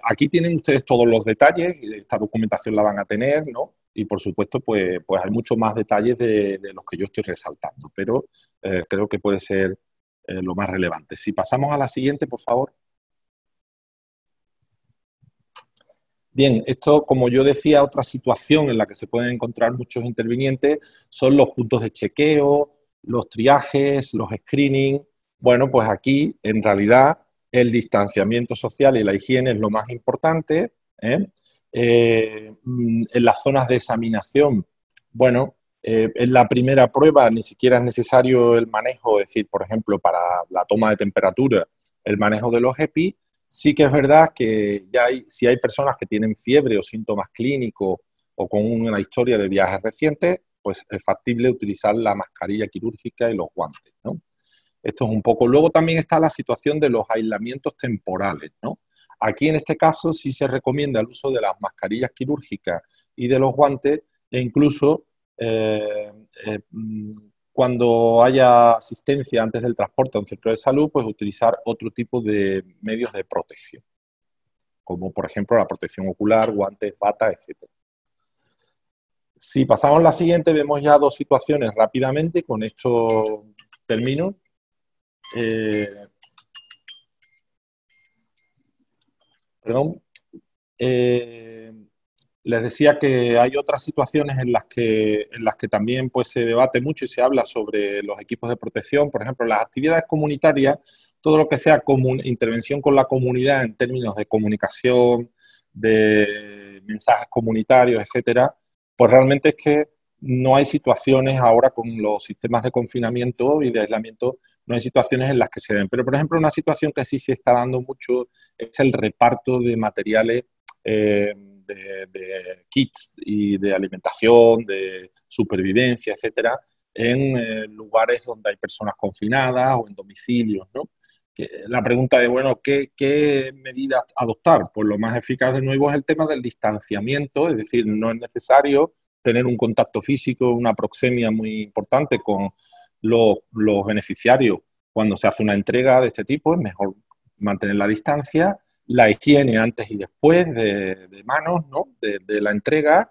E: Aquí tienen ustedes todos los detalles, esta documentación la van a tener, ¿no? Y por supuesto, pues hay muchos más detalles de los que yo estoy resaltando, pero creo que puede ser lo más relevante. Si pasamos a la siguiente, por favor. Bien, esto, como yo decía, otra situación en la que se pueden encontrar muchos intervinientes son los puntos de chequeo, los triajes, los screening. Bueno, pues aquí, en realidad, el distanciamiento social y la higiene es lo más importante. En las zonas de examinación, bueno, en la primera prueba ni siquiera es necesario el manejo, es decir, por ejemplo, para la toma de temperatura, el manejo de los EPI. Sí que es verdad que si hay personas que tienen fiebre o síntomas clínicos o con una historia de viajes recientes, pues es factible utilizar la mascarilla quirúrgica y los guantes, ¿no? Esto es un poco. Luego también está la situación de los aislamientos temporales, ¿no? Aquí en este caso sí se recomienda el uso de las mascarillas quirúrgicas y de los guantes, e incluso cuando haya asistencia antes del transporte a un centro de salud, pues utilizar otro tipo de medios de protección, como por ejemplo la protección ocular, guantes, batas, etc. Si pasamos a la siguiente, vemos ya dos situaciones rápidamente, con esto termino. Les decía que hay otras situaciones en las que también pues, se debate mucho y se habla sobre los equipos de protección. Por ejemplo, las actividades comunitarias, todo lo que sea intervención con la comunidad en términos de comunicación, de mensajes comunitarios, etcétera, pues realmente es que no hay situaciones ahora con los sistemas de confinamiento y de aislamiento, no hay situaciones en las que se den. Pero, por ejemplo, una situación que sí se está dando mucho es el reparto de materiales de kits y de alimentación, de supervivencia, etcétera, en lugares donde hay personas confinadas o en domicilios, ¿no? La pregunta de, bueno, ¿qué medidas adoptar? Pues lo más eficaz de nuevo es el tema del distanciamiento, es decir, no es necesario tener un contacto físico, una proxemia muy importante con los beneficiarios cuando se hace una entrega de este tipo, es mejor mantener la distancia, la higiene antes y después de manos, ¿no? de la entrega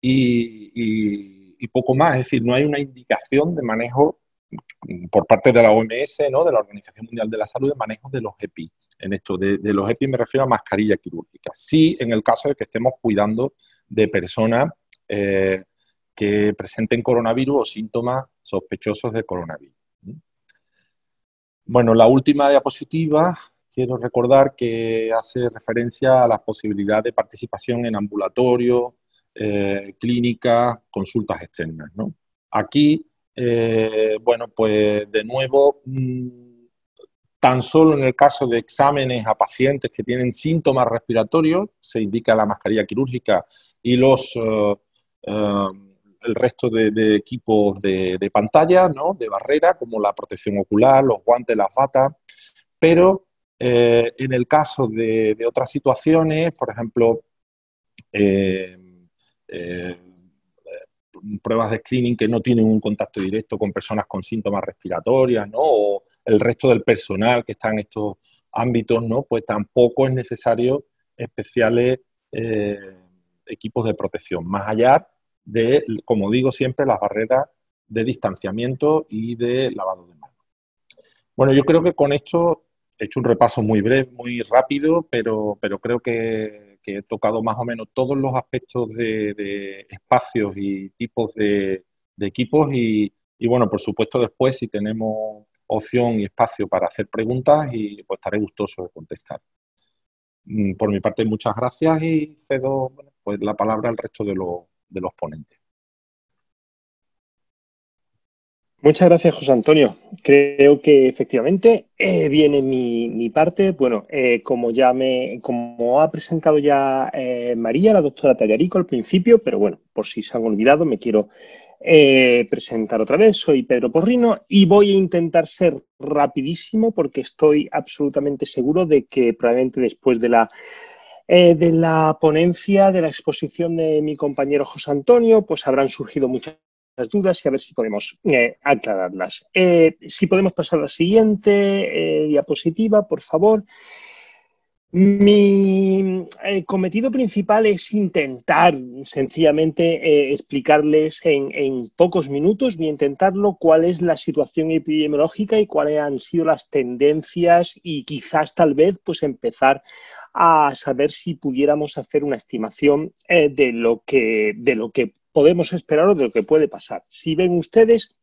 E: y poco más. Es decir, no hay una indicación de manejo por parte de la OMS, ¿no? de la Organización Mundial de la Salud, de manejo de los EPI. En esto de los EPI me refiero a mascarilla quirúrgica. Sí, en el caso de que estemos cuidando de personas que presenten coronavirus o síntomas sospechosos de coronavirus. Bueno, la última diapositiva, quiero recordar que hace referencia a la posibilidad de participación en ambulatorio, clínicas, consultas externas, ¿no? Aquí, bueno, pues de nuevo, tan solo en el caso de exámenes a pacientes que tienen síntomas respiratorios, se indica la mascarilla quirúrgica y el resto de equipos de pantalla, ¿no? de barrera, como la protección ocular, los guantes, las batas, pero en el caso de otras situaciones, por ejemplo, pruebas de screening que no tienen un contacto directo con personas con síntomas respiratorios, ¿no? o el resto del personal que está en estos ámbitos, ¿no? pues tampoco es necesario especiales equipos de protección, más allá de, como digo siempre, las barreras de distanciamiento y de lavado de manos. Bueno, yo creo que con esto he hecho un repaso muy breve, muy rápido, pero creo que he tocado más o menos todos los aspectos de espacios y tipos de equipos y bueno, por supuesto después si tenemos opción y espacio para hacer preguntas, y pues estaré gustoso de contestar. Por mi parte, muchas gracias y cedo pues, la palabra al resto de los ponentes.
F: Muchas gracias, José Antonio. Creo que efectivamente viene mi parte. Bueno, como ha presentado ya María, la doctora Tallarico al principio, pero bueno, por si se han olvidado, me quiero presentar otra vez. Soy Pedro Porrino y voy a intentar ser rapidísimo porque estoy absolutamente seguro de que probablemente después de la ponencia, de la exposición de mi compañero José Antonio, pues habrán surgido muchas dudas y a ver si podemos aclararlas. Si podemos pasar a la siguiente diapositiva, por favor. Mi cometido principal es intentar sencillamente explicarles en pocos minutos, voy a intentarlo, cuál es la situación epidemiológica y cuáles han sido las tendencias y quizás tal vez pues empezar a saber si pudiéramos hacer una estimación de lo que podemos esperar o de lo que puede pasar. Si ven ustedes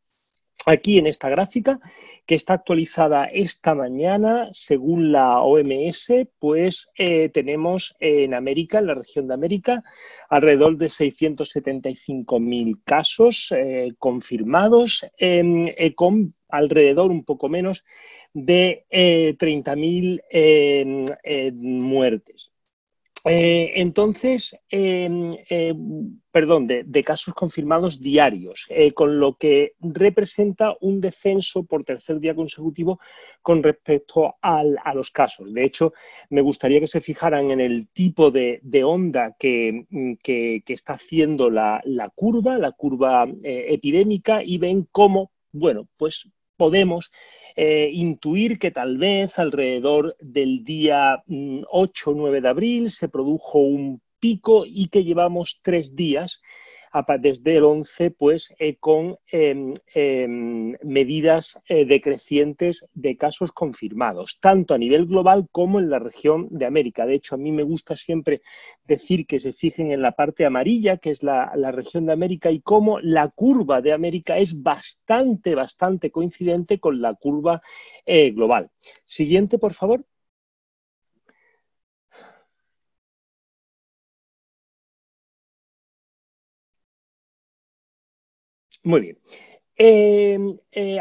F: aquí en esta gráfica, que está actualizada esta mañana, según la OMS, pues tenemos en América, en la región de América, alrededor de 675.000 casos confirmados, con alrededor un poco menos de 30.000 muertes. Entonces, de casos confirmados diarios, con lo que representa un descenso por tercer día consecutivo con respecto a los casos. De hecho, me gustaría que se fijaran en el tipo de onda que está haciendo la curva epidémica y ven cómo, bueno, pues podemos intuir que tal vez alrededor del día 8 o 9 de abril se produjo un pico y que llevamos 3 días desde el 11 pues con medidas decrecientes de casos confirmados, tanto a nivel global como en la región de América. De hecho, a mí me gusta siempre decir que se fijen en la parte amarilla, que es la región de América, y cómo la curva de América es bastante coincidente con la curva global. Siguiente, por favor. Muy bien.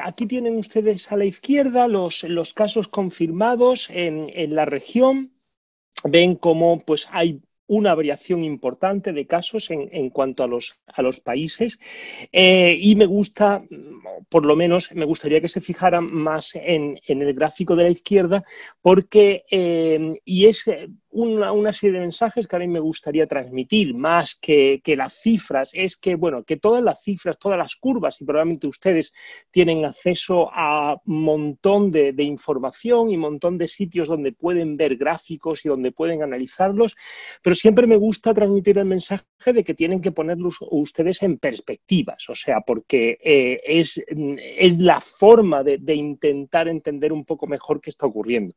F: Aquí tienen ustedes a la izquierda los casos confirmados en la región. Ven cómo pues, hay una variación importante de casos en cuanto a los países y me gusta, por lo menos me gustaría que se fijaran más en el gráfico de la izquierda porque y es una serie de mensajes que a mí me gustaría transmitir más que las cifras, es que, bueno, que todas las cifras, todas las curvas, y probablemente ustedes tienen acceso a un montón de información y un montón de sitios donde pueden ver gráficos y donde pueden analizarlos, pero siempre me gusta transmitir el mensaje de que tienen que ponerlos ustedes en perspectivas, o sea, porque es la forma de intentar entender un poco mejor qué está ocurriendo.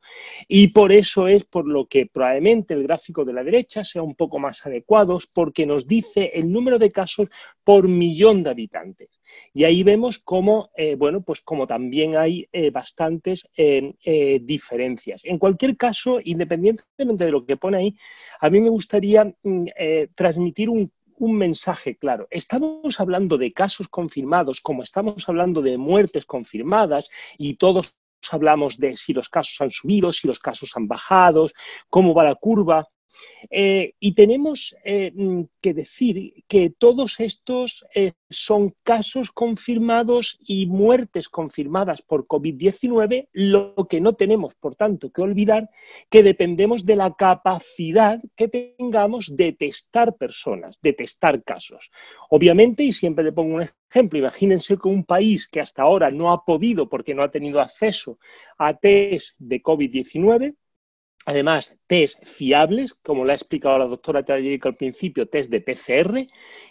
F: Y por eso es por lo que probablemente el gráfico de la derecha sea un poco más adecuado, porque nos dice el número de casos por millón de habitantes. Y ahí vemos cómo, bueno, pues como también hay bastantes diferencias. En cualquier caso, independientemente de lo que pone ahí, a mí me gustaría transmitir un mensaje claro. Estamos hablando de casos confirmados, como estamos hablando de muertes confirmadas, y todos hablamos de si los casos han subido, si los casos han bajado, cómo va la curva. Y tenemos que decir que todos estos son casos confirmados y muertes confirmadas por COVID-19, lo que no tenemos, por tanto, que olvidar que dependemos de la capacidad que tengamos de testar personas, de testar casos. Obviamente, y siempre le pongo un ejemplo, imagínense que un país que hasta ahora no ha podido, porque no ha tenido acceso a test de COVID-19, además, test fiables, como le ha explicado la doctora Tallarico al principio, test de PCR,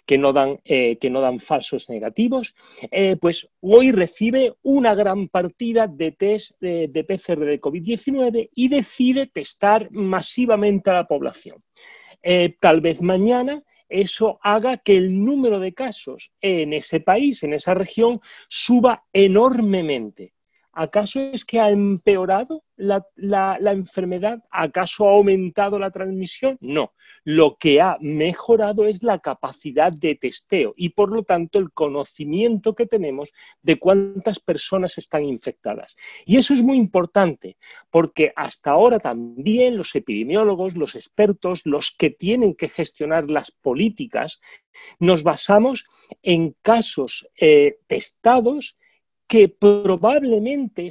F: que no dan falsos negativos, pues hoy recibe una gran partida de test de PCR de COVID-19 y decide testar masivamente a la población. Tal vez mañana eso haga que el número de casos en ese país, en esa región, suba enormemente. ¿Acaso es que ha empeorado la enfermedad? ¿Acaso ha aumentado la transmisión? No. Lo que ha mejorado es la capacidad de testeo y, por lo tanto, el conocimiento que tenemos de cuántas personas están infectadas. Y eso es muy importante, porque hasta ahora también los epidemiólogos, los expertos, los que tienen que gestionar las políticas, nos basamos en casos testados que probablemente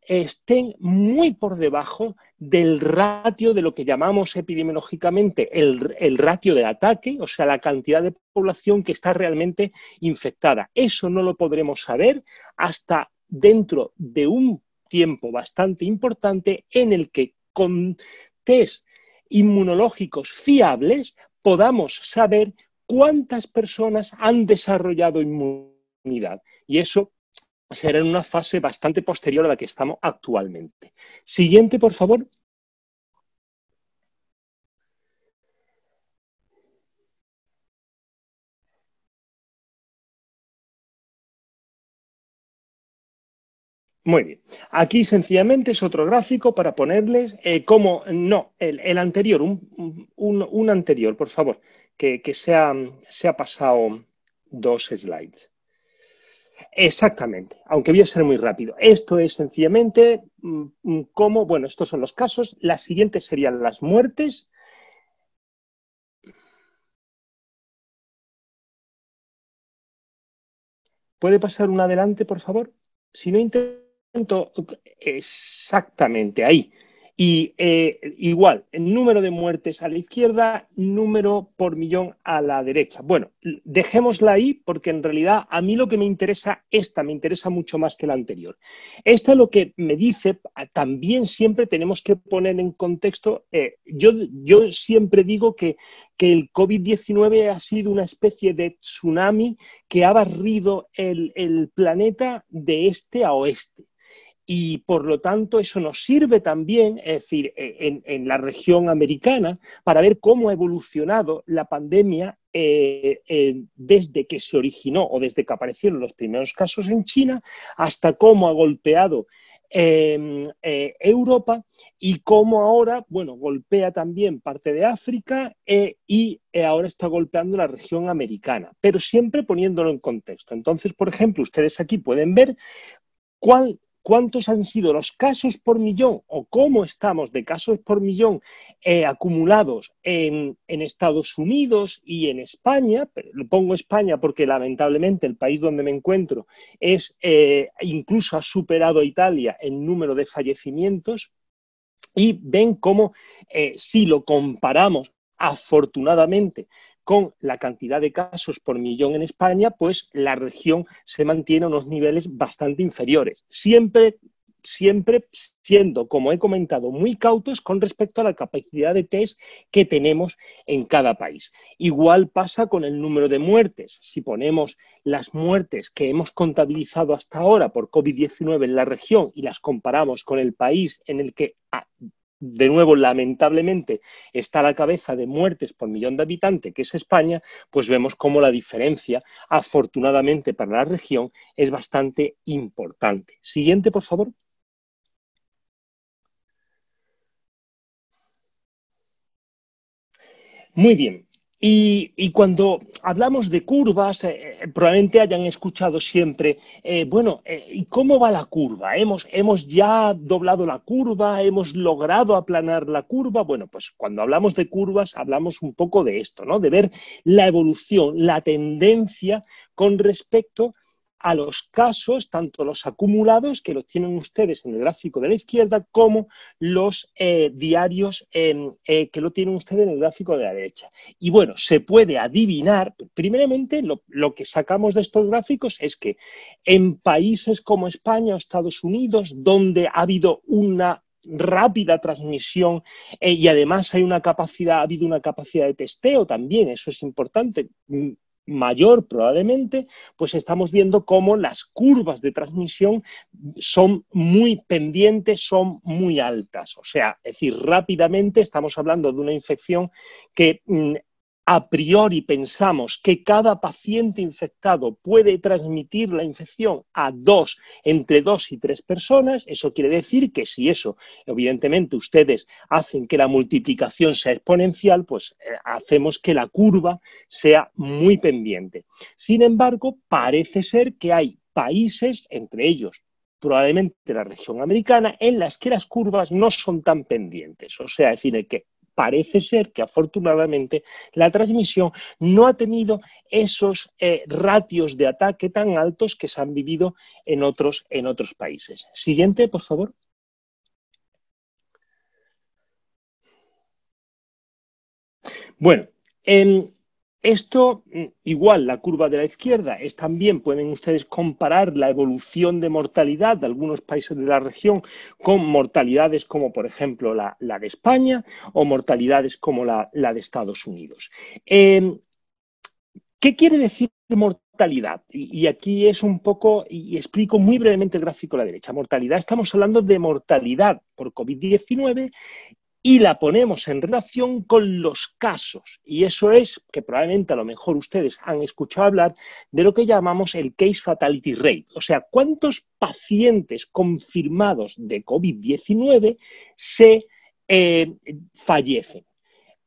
F: estén muy por debajo del ratio de lo que llamamos epidemiológicamente el ratio de ataque, o sea, la cantidad de población que está realmente infectada. Eso no lo podremos saber hasta dentro de un tiempo bastante importante en el que con test inmunológicos fiables podamos saber cuántas personas han desarrollado inmunidad. Y eso será en una fase bastante posterior a la que estamos actualmente. Siguiente, por favor. Muy bien. Aquí sencillamente es otro gráfico para ponerles cómo, no, el anterior, un anterior, por favor, que se ha pasado 2 slides. Exactamente, aunque voy a ser muy rápido. Esto es sencillamente cómo, bueno, estos son los casos. Las siguientes serían las muertes. ¿Puede pasar una adelante, por favor? Si no intento, exactamente ahí. Y igual, el número de muertes a la izquierda, número por millón a la derecha. Bueno, dejémosla ahí porque en realidad a mí lo que me interesa, me interesa mucho más que la anterior. Esta lo que me dice, también siempre tenemos que poner en contexto, yo siempre digo que el COVID-19 ha sido una especie de tsunami que ha barrido el planeta de este a oeste. Y por lo tanto eso nos sirve también, es decir, en la región americana, para ver cómo ha evolucionado la pandemia desde que se originó o desde que aparecieron los primeros casos en China hasta cómo ha golpeado Europa y cómo ahora, bueno, golpea también parte de África y ahora está golpeando la región americana, pero siempre poniéndolo en contexto. Entonces, por ejemplo, ustedes aquí pueden ver cuántos han sido los casos por millón o cómo estamos de casos por millón acumulados en Estados Unidos y en España. Pero lo pongo España porque lamentablemente el país donde me encuentro incluso ha superado a Italia en número de fallecimientos y ven cómo si lo comparamos afortunadamente con la cantidad de casos por millón en España, pues la región se mantiene a unos niveles bastante inferiores. Siempre siendo, como he comentado, muy cautos con respecto a la capacidad de test que tenemos en cada país. Igual pasa con el número de muertes. Si ponemos las muertes que hemos contabilizado hasta ahora por COVID-19 en la región y las comparamos con el país en el que de nuevo, lamentablemente, está a la cabeza de muertes por millón de habitantes, que es España, pues vemos cómo la diferencia, afortunadamente para la región, es bastante importante. Siguiente, por favor. Muy bien. Y cuando hablamos de curvas, probablemente hayan escuchado siempre, ¿y cómo va la curva? ¿Hemos ya doblado la curva? ¿Hemos logrado aplanar la curva? Bueno, pues cuando hablamos de curvas hablamos un poco de esto, ¿no? De ver la evolución, la tendencia con respecto a los casos, tanto los acumulados, que los tienen ustedes en el gráfico de la izquierda, como los diarios que lo tienen ustedes en el gráfico de la derecha. Y bueno, se puede adivinar, primeramente lo que sacamos de estos gráficos es que en países como España o Estados Unidos, donde ha habido una rápida transmisión y además ha habido una capacidad de testeo también, eso es importante, mayor probablemente, pues estamos viendo cómo las curvas de transmisión son muy pendientes, son muy altas. O sea, es decir, rápidamente estamos hablando de una infección que a priori pensamos que cada paciente infectado puede transmitir la infección a entre 2 y 3 personas, eso quiere decir que si eso, evidentemente, ustedes hacen que la multiplicación sea exponencial, pues hacemos que la curva sea muy pendiente. Sin embargo, parece ser que hay países, entre ellos probablemente la región americana, en las que las curvas no son tan pendientes. O sea, es decir, que parece ser que afortunadamente la transmisión no ha tenido esos ratios de ataque tan altos que se han vivido en otros países. Siguiente, por favor. Bueno, esto, igual, la curva de la izquierda es también, pueden ustedes comparar la evolución de mortalidad de algunos países de la región con mortalidades como, por ejemplo, la de España o mortalidades como la de Estados Unidos. ¿Qué quiere decir mortalidad? Y aquí es un poco, y explico muy brevemente el gráfico a la derecha. Mortalidad, estamos hablando de mortalidad por COVID-19 y la ponemos en relación con los casos. Y eso es que probablemente a lo mejor ustedes han escuchado hablar de lo que llamamos el Case Fatality Rate. O sea, cuántos pacientes confirmados de COVID-19 se fallecen.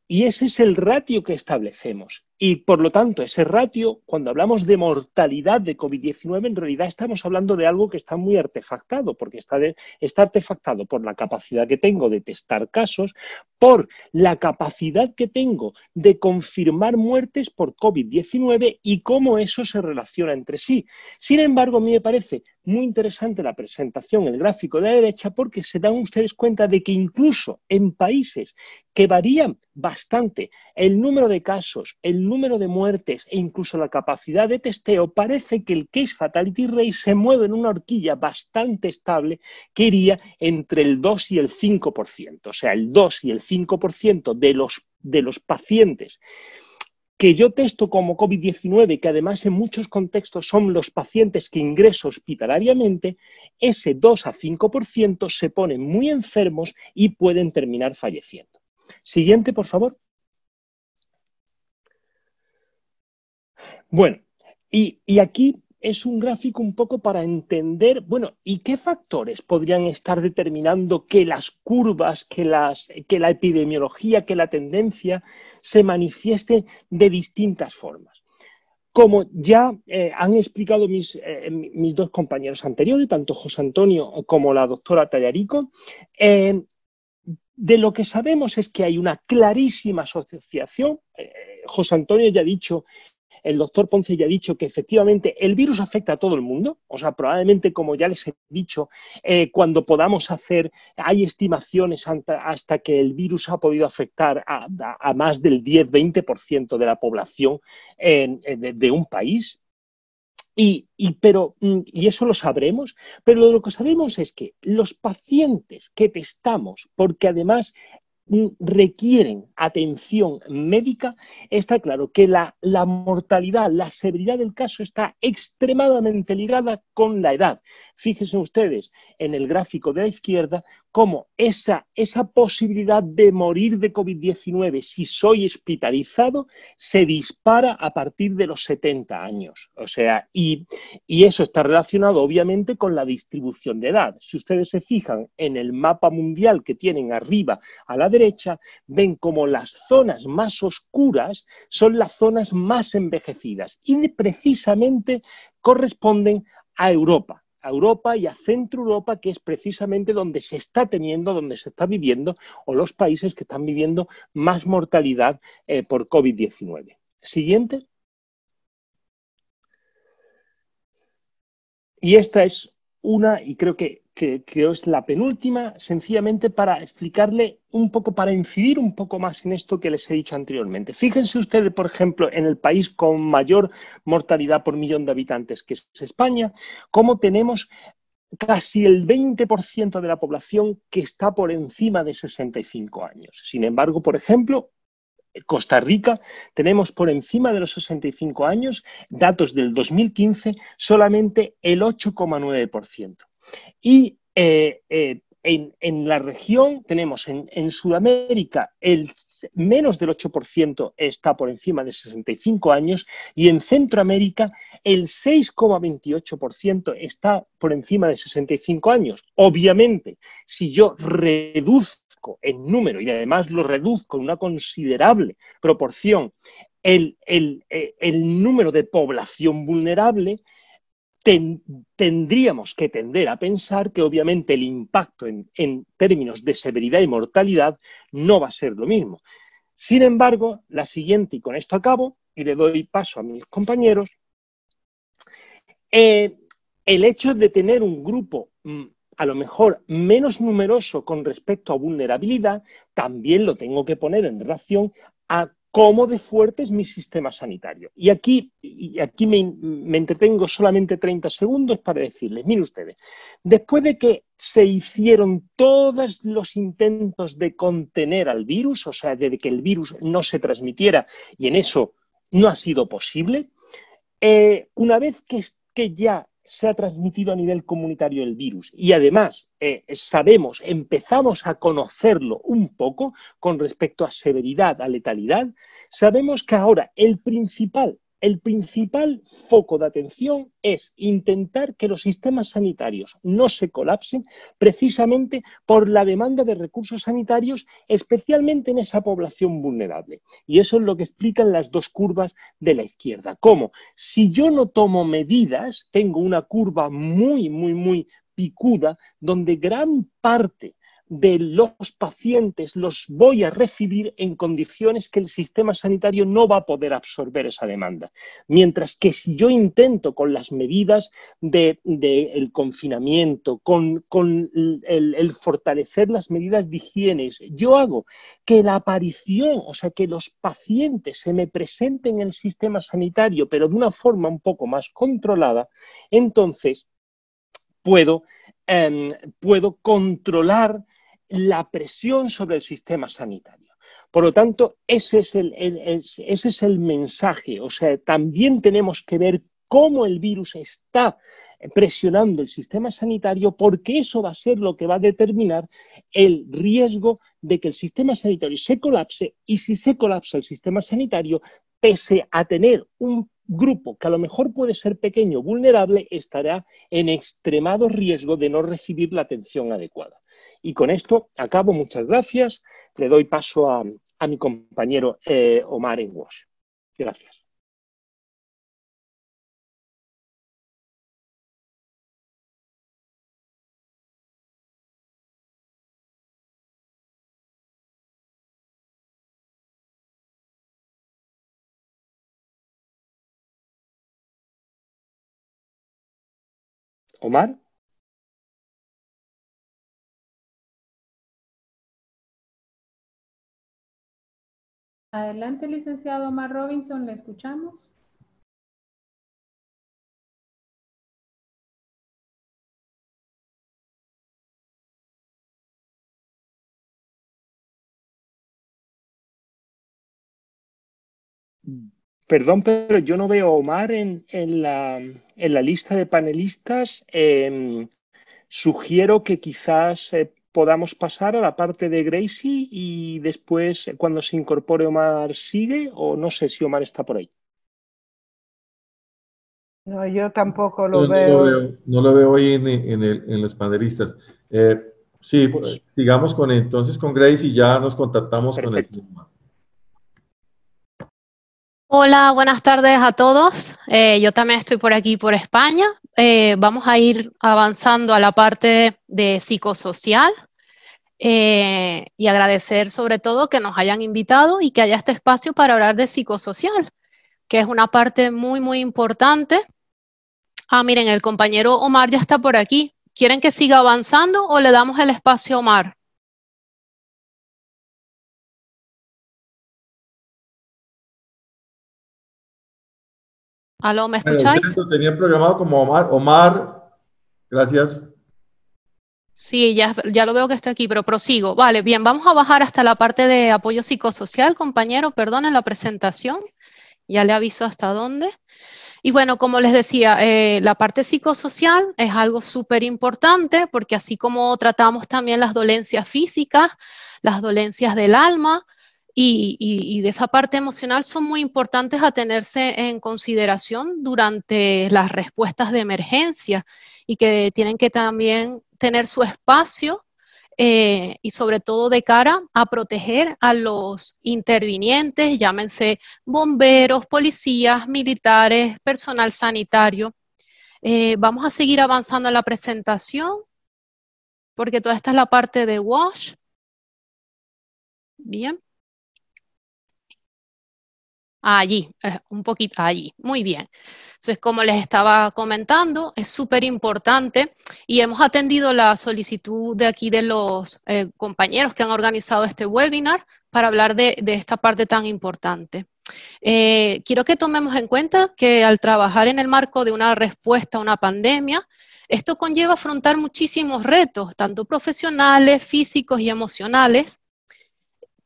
F: Y ese es el ratio que establecemos. Y, por lo tanto, ese ratio, cuando hablamos de mortalidad de COVID-19, en realidad estamos hablando de algo que está muy artefactado, porque está artefactado por la capacidad que tengo de testar casos, por la capacidad que tengo de confirmar muertes por COVID-19 y cómo eso se relaciona entre sí. Sin embargo, a mí me parece muy interesante la presentación, el gráfico de la derecha, porque se dan ustedes cuenta de que incluso en países que varían bastante el número de casos, el número de muertes e incluso la capacidad de testeo, parece que el Case Fatality Rate se mueve en una horquilla bastante estable que iría entre el 2 y el 5%. O sea, el 2 y el 5% de los pacientes que yo testo como COVID-19, que además en muchos contextos son los pacientes que ingreso hospitalariamente, ese 2 a 5% se ponen muy enfermos y pueden terminar falleciendo. Siguiente, por favor. Bueno, y aquí es un gráfico un poco para entender, bueno, ¿y qué factores podrían estar determinando que las curvas, que la epidemiología, que la tendencia se manifieste de distintas formas? Como ya han explicado mis dos compañeros anteriores, tanto José Antonio como la doctora Tallarico, de lo que sabemos es que hay una clarísima asociación. José Antonio ya ha dicho, el doctor Ponce ya ha dicho que efectivamente el virus afecta a todo el mundo. O sea, probablemente, como ya les he dicho, cuando podamos hacer, hay estimaciones hasta que el virus ha podido afectar a más del 10-20% de la población de un país. Y eso lo sabremos, pero lo que sabemos es que los pacientes que testamos, porque además requieren atención médica, está claro que la mortalidad, la severidad del caso está extremadamente ligada con la edad. Fíjense ustedes en el gráfico de la izquierda cómo esa posibilidad de morir de COVID-19 si soy hospitalizado se dispara a partir de los 70 años. O sea, y eso está relacionado obviamente con la distribución de edad. Si ustedes se fijan en el mapa mundial que tienen arriba a la derecha, ven como las zonas más oscuras son las zonas más envejecidas y precisamente corresponden a Europa y a Centro Europa, que es precisamente donde se está viviendo, o los países que están viviendo más mortalidad por COVID-19. Siguiente. Y esta es una, y creo que es la penúltima, sencillamente para explicarle un poco, para incidir un poco más en esto que les he dicho anteriormente. Fíjense ustedes, por ejemplo, en el país con mayor mortalidad por millón de habitantes, que es España, cómo tenemos casi el 20% de la población que está por encima de 65 años. Sin embargo, por ejemplo, Costa Rica tenemos por encima de los 65 años, datos del 2015, solamente el 8,9%. Y en la región tenemos en Sudamérica menos del 8% está por encima de 65 años y en Centroamérica el 6,28% está por encima de 65 años. Obviamente, si yo reduzco el número y además lo reduzco en una considerable proporción el número de población vulnerable, tendríamos que tender a pensar que obviamente el impacto en términos de severidad y mortalidad no va a ser lo mismo. Sin embargo, la siguiente, y con esto acabo, y le doy paso a mis compañeros, el hecho de tener un grupo a lo mejor menos numeroso con respecto a vulnerabilidad, también lo tengo que poner en relación a cómo de fuerte es mi sistema sanitario. Y aquí me entretengo solamente 30 segundos para decirles, miren ustedes, después de que se hicieron todos los intentos de contener al virus, o sea, de que el virus no se transmitiera, y en eso no ha sido posible, una vez que ya se ha transmitido a nivel comunitario el virus y además empezamos a conocerlo un poco con respecto a severidad, a letalidad, sabemos que ahora el principal foco de atención es intentar que los sistemas sanitarios no se colapsen precisamente por la demanda de recursos sanitarios, especialmente en esa población vulnerable. Y eso es lo que explican las dos curvas de la izquierda. Cómo si yo no tomo medidas, tengo una curva muy picuda, donde gran parte de los pacientes los voy a recibir en condiciones que el sistema sanitario no va a poder absorber esa demanda. Mientras que si yo intento con las medidas del confinamiento, con el fortalecer las medidas de higiene, yo hago que la aparición, o sea, que los pacientes se me presenten en el sistema sanitario, pero de una forma un poco más controlada, entonces puedo controlar la presión sobre el sistema sanitario. Por lo tanto, ese es el mensaje. O sea, también tenemos que ver cómo el virus está presionando el sistema sanitario, porque eso va a ser lo que va a determinar el riesgo de que el sistema sanitario se colapse, y si se colapsa el sistema sanitario, pese a tener un grupo que a lo mejor puede ser pequeño, vulnerable, estará en extremado riesgo de no recibir la atención adecuada. Y con esto acabo. Muchas gracias. Le doy paso a mi compañero Omar en Wash. Gracias. Omar.
A: Adelante, licenciado Omar Robinson, le escuchamos.
F: Perdón, pero yo no veo a Omar en la lista de panelistas. Sugiero que quizás podamos pasar a la parte de Gracie y después, cuando se incorpore Omar, sigue, o no sé si Omar está por ahí.
B: No, yo tampoco lo veo.
D: No lo veo hoy en los panelistas. Sí, pues, sigamos entonces con Grace y ya nos contactamos. Perfecto. Con el...
G: Hola, buenas tardes a todos. Yo también estoy por aquí, por España. Vamos a ir avanzando a la parte de psicosocial y agradecer sobre todo que nos hayan invitado y que haya este espacio para hablar de psicosocial, que es una parte muy importante. Miren, el compañero Omar ya está por aquí. ¿Quieren que siga avanzando o le damos el espacio a Omar? ¿Aló, me escucháis?
D: Bueno, tenía programado como Omar. Omar, gracias.
G: Sí, ya lo veo que está aquí, pero prosigo. Vale, bien, vamos a bajar hasta la parte de apoyo psicosocial, compañero. Perdonen la presentación, ya le aviso hasta dónde. Y bueno, como les decía, la parte psicosocial es algo súper importante porque así como tratamos también las dolencias físicas, las dolencias del alma y de esa parte emocional son muy importantes a tenerse en consideración durante las respuestas de emergencia y que tienen que también tener su espacio y sobre todo de cara a proteger a los intervinientes, llámense bomberos, policías, militares, personal sanitario. Vamos a seguir avanzando en la presentación porque toda esta es la parte de WASH. Bien. Allí, un poquito allí, muy bien. Entonces, como les estaba comentando, es súper importante y hemos atendido la solicitud de aquí de los compañeros que han organizado este webinar para hablar de esta parte tan importante. Quiero que tomemos en cuenta que al trabajar en el marco de una respuesta a una pandemia, esto conlleva afrontar muchísimos retos, tanto profesionales, físicos y emocionales,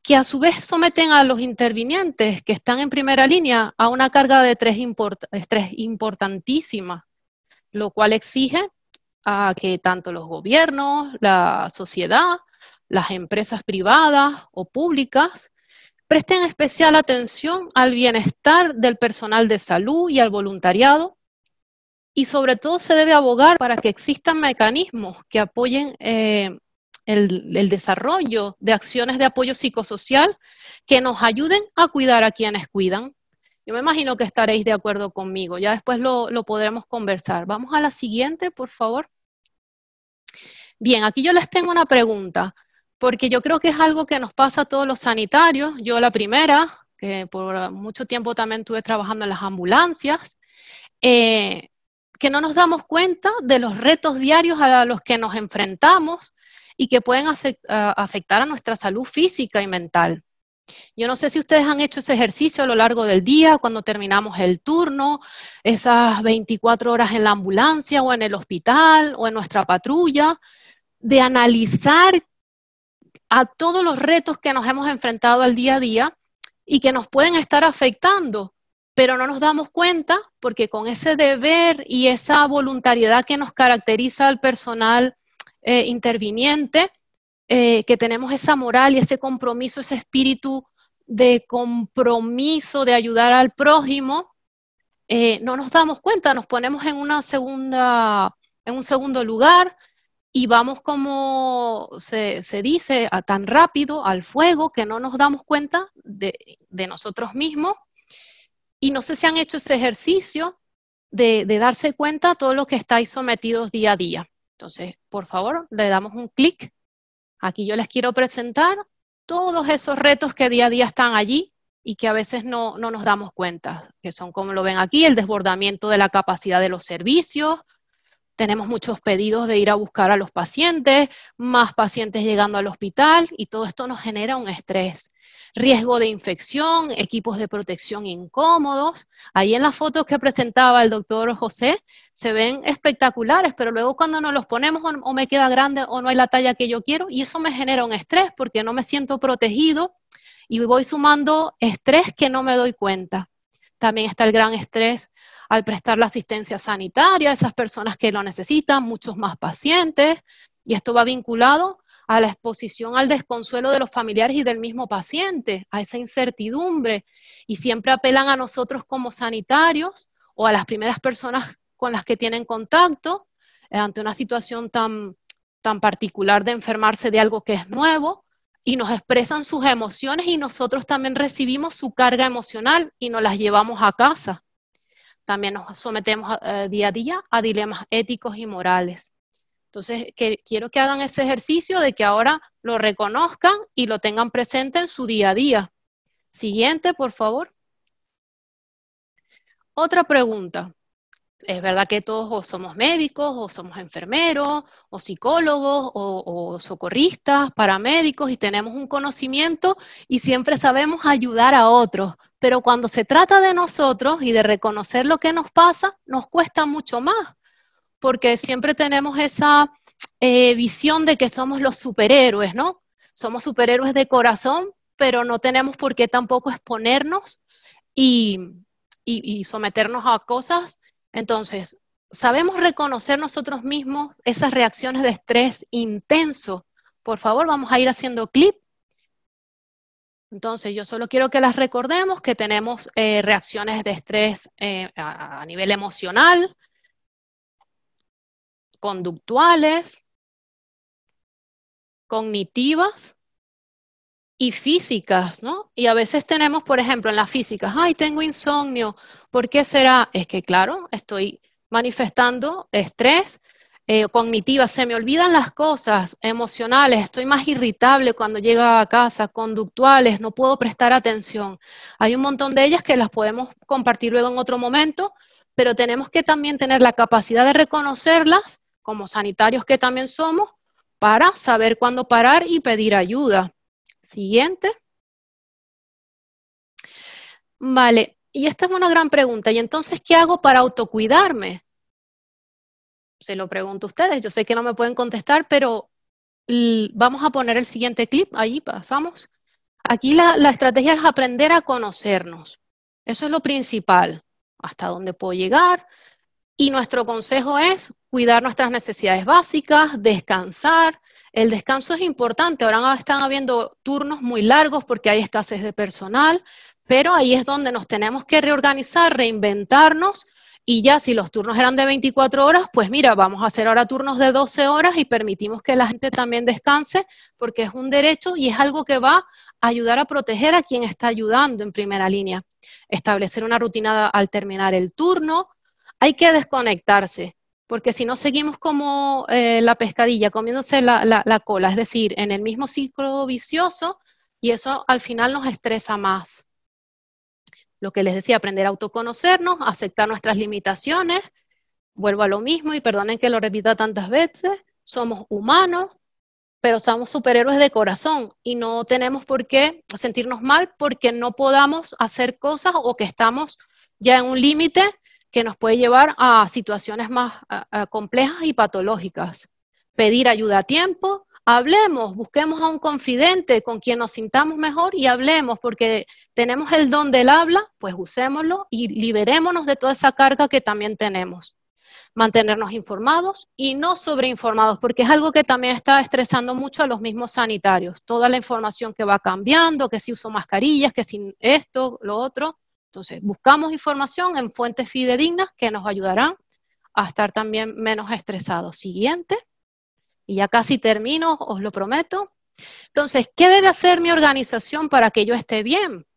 G: que a su vez someten a los intervinientes que están en primera línea a una carga de estrés importantísima, lo cual exige a que tanto los gobiernos, la sociedad, las empresas privadas o públicas presten especial atención al bienestar del personal de salud y al voluntariado, y sobre todo se debe abogar para que existan mecanismos que apoyen el desarrollo de acciones de apoyo psicosocial que nos ayuden a cuidar a quienes cuidan. Yo me imagino que estaréis de acuerdo conmigo, ya después lo podremos conversar. Vamos a la siguiente, por favor. Bien, aquí yo les tengo una pregunta, porque yo creo que es algo que nos pasa a todos los sanitarios. Yo la primera, que por mucho tiempo también estuve trabajando en las ambulancias, que no nos damos cuenta de los retos diarios a los que nos enfrentamos y que pueden afectar a nuestra salud física y mental. Yo no sé si ustedes han hecho ese ejercicio a lo largo del día, cuando terminamos el turno, esas 24 horas en la ambulancia o en el hospital o en nuestra patrulla, de analizar a todos los retos que nos hemos enfrentado al día a día y que nos pueden estar afectando, pero no nos damos cuenta porque con ese deber y esa voluntariedad que nos caracteriza al personal interviniente, que tenemos esa moral y ese compromiso, ese espíritu de compromiso de ayudar al prójimo, no nos damos cuenta, nos ponemos en un segundo lugar y vamos, como se dice, tan rápido al fuego que no nos damos cuenta de nosotros mismos. Y no sé si han hecho ese ejercicio de darse cuenta de todo lo que estáis sometidos día a día. Entonces, por favor, le damos un clic. Aquí yo les quiero presentar todos esos retos que día a día están allí y que a veces no nos damos cuenta, que son, como lo ven aquí, el desbordamiento de la capacidad de los servicios. Tenemos muchos pedidos de ir a buscar a los pacientes, más pacientes llegando al hospital y todo esto nos genera un estrés. Riesgo de infección, equipos de protección incómodos. Ahí en las fotos que presentaba el doctor José se ven espectaculares, pero luego cuando nos los ponemos o me queda grande o no hay la talla que yo quiero, y eso me genera un estrés porque no me siento protegido y voy sumando estrés que no me doy cuenta. También está el gran estrés al prestar la asistencia sanitaria a esas personas que lo necesitan, muchos más pacientes, y esto va vinculado a la exposición al desconsuelo de los familiares y del mismo paciente, a esa incertidumbre, y siempre apelan a nosotros como sanitarios o a las primeras personas con las que tienen contacto ante una situación tan particular de enfermarse de algo que es nuevo, y nos expresan sus emociones y nosotros también recibimos su carga emocional y nos las llevamos a casa. También nos sometemos día a día a dilemas éticos y morales. Entonces, quiero que hagan ese ejercicio de que ahora lo reconozcan y lo tengan presente en su día a día. Siguiente, por favor. Otra pregunta. Es verdad que todos o somos médicos, o somos enfermeros, o psicólogos, o socorristas, paramédicos, y tenemos un conocimiento y siempre sabemos ayudar a otros. Pero cuando se trata de nosotros y de reconocer lo que nos pasa, nos cuesta mucho más, porque siempre tenemos esa visión de que somos los superhéroes, ¿no? Somos superhéroes de corazón, pero no tenemos por qué tampoco exponernos y y someternos a cosas. Entonces, sabemos reconocer nosotros mismos esas reacciones de estrés intenso. Por favor, vamos a ir haciendo clip. Entonces, yo solo quiero que las recordemos, que tenemos reacciones de estrés a nivel emocional, conductuales, cognitivas y físicas, ¿no? Y a veces tenemos, por ejemplo, en las físicas, ay, tengo insomnio, ¿por qué será? Es que, claro, estoy manifestando estrés. Cognitivas, se me olvidan las cosas, emocionales, estoy más irritable cuando llego a casa, conductuales, no puedo prestar atención. Hay un montón de ellas que las podemos compartir luego en otro momento, pero tenemos que también tener la capacidad de reconocerlas, como sanitarios que también somos, para saber cuándo parar y pedir ayuda. Siguiente. Vale, y esta es una gran pregunta. ¿Y entonces qué hago para autocuidarme? Se lo pregunto a ustedes. Yo sé que no me pueden contestar, pero vamos a poner el siguiente clip. Ahí pasamos. Aquí la estrategia es aprender a conocernos. Eso es lo principal. Hasta dónde puedo llegar. Y nuestro consejo es cuidar nuestras necesidades básicas, descansar. El descanso es importante. Ahora están habiendo turnos muy largos porque hay escasez de personal, pero ahí es donde nos tenemos que reorganizar, reinventarnos. Y ya si los turnos eran de 24 horas, pues mira, vamos a hacer ahora turnos de 12 horas y permitimos que la gente también descanse, porque es un derecho y es algo que va a ayudar a proteger a quien está ayudando en primera línea. Establecer una rutina al terminar el turno. Hay que desconectarse, porque si no seguimos como la pescadilla comiéndose la cola, es decir, en el mismo ciclo vicioso, y eso al final nos estresa más. Lo que les decía, aprender a autoconocernos, aceptar nuestras limitaciones. Vuelvo a lo mismo y perdonen que lo repita tantas veces, somos humanos, pero somos superhéroes de corazón y no tenemos por qué sentirnos mal porque no podamos hacer cosas o que estamos ya en un límite que nos puede llevar a situaciones más complejas y patológicas. Pedir ayuda a tiempo, hablemos, busquemos a un confidente con quien nos sintamos mejor y hablemos, porque tenemos el don del habla, pues usémoslo y liberémonos de toda esa carga que también tenemos. Mantenernos informados y no sobreinformados, porque es algo que también está estresando mucho a los mismos sanitarios. Toda la información que va cambiando, que si uso mascarillas, que si esto, lo otro. Entonces, buscamos información en fuentes fidedignas que nos ayudarán a estar también menos estresados. Siguiente. Y ya casi termino, os lo prometo. Entonces, ¿qué debe hacer mi organización para que yo esté bien?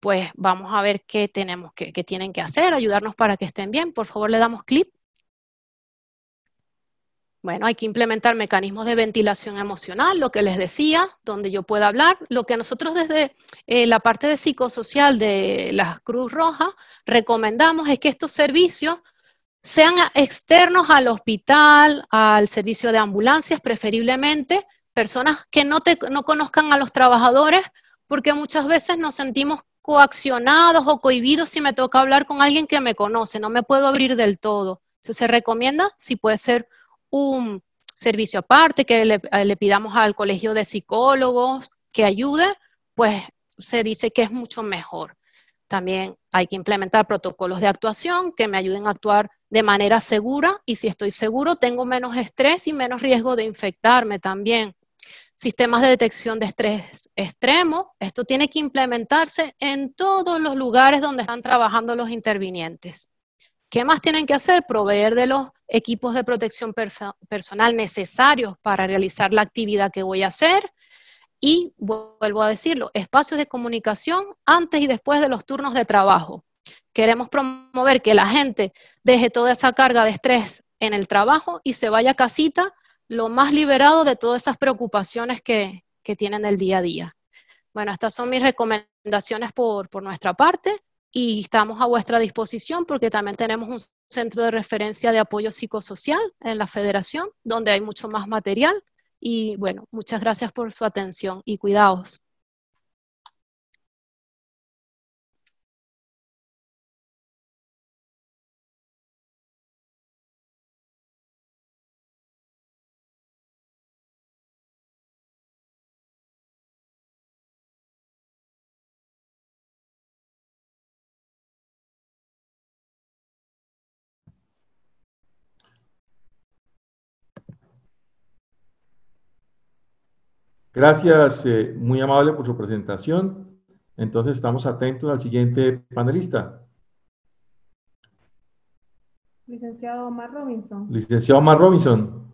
G: Pues vamos a ver qué tenemos qué tienen que hacer, ayudarnos para que estén bien. Por favor, le damos clic. Bueno, hay que implementar mecanismos de ventilación emocional, lo que les decía, donde yo pueda hablar. Lo que nosotros desde la parte de psicosocial de la Cruz Roja recomendamos es que estos servicios sean externos al hospital, al servicio de ambulancias, preferiblemente personas que no conozcan a los trabajadores, porque muchas veces nos sentimos coaccionados o cohibidos si me toca hablar con alguien que me conoce, no me puedo abrir del todo. Entonces se recomienda, si puede ser un servicio aparte, que le pidamos al colegio de psicólogos que ayude, pues se dice que es mucho mejor. También hay que implementar protocolos de actuación que me ayuden a actuar de manera segura y si estoy seguro tengo menos estrés y menos riesgo de infectarme también. Sistemas de detección de estrés extremo, esto tiene que implementarse en todos los lugares donde están trabajando los intervinientes. ¿Qué más tienen que hacer? Proveer de los equipos de protección personal necesarios para realizar la actividad que voy a hacer. Y vuelvo a decirlo, espacios de comunicación antes y después de los turnos de trabajo. Queremos promover que la gente deje toda esa carga de estrés en el trabajo y se vaya a casita lo más liberado de todas esas preocupaciones que tienen el día a día. Bueno, estas son mis recomendaciones por nuestra parte y estamos a vuestra disposición porque también tenemos un centro de referencia de apoyo psicosocial en la federación, donde hay mucho más material. Y bueno, muchas gracias por su atención y cuidaos.
D: Gracias, muy amable por su presentación. Entonces estamos atentos al siguiente panelista.
A: Licenciado Omar Robinson.
D: Licenciado Omar Robinson.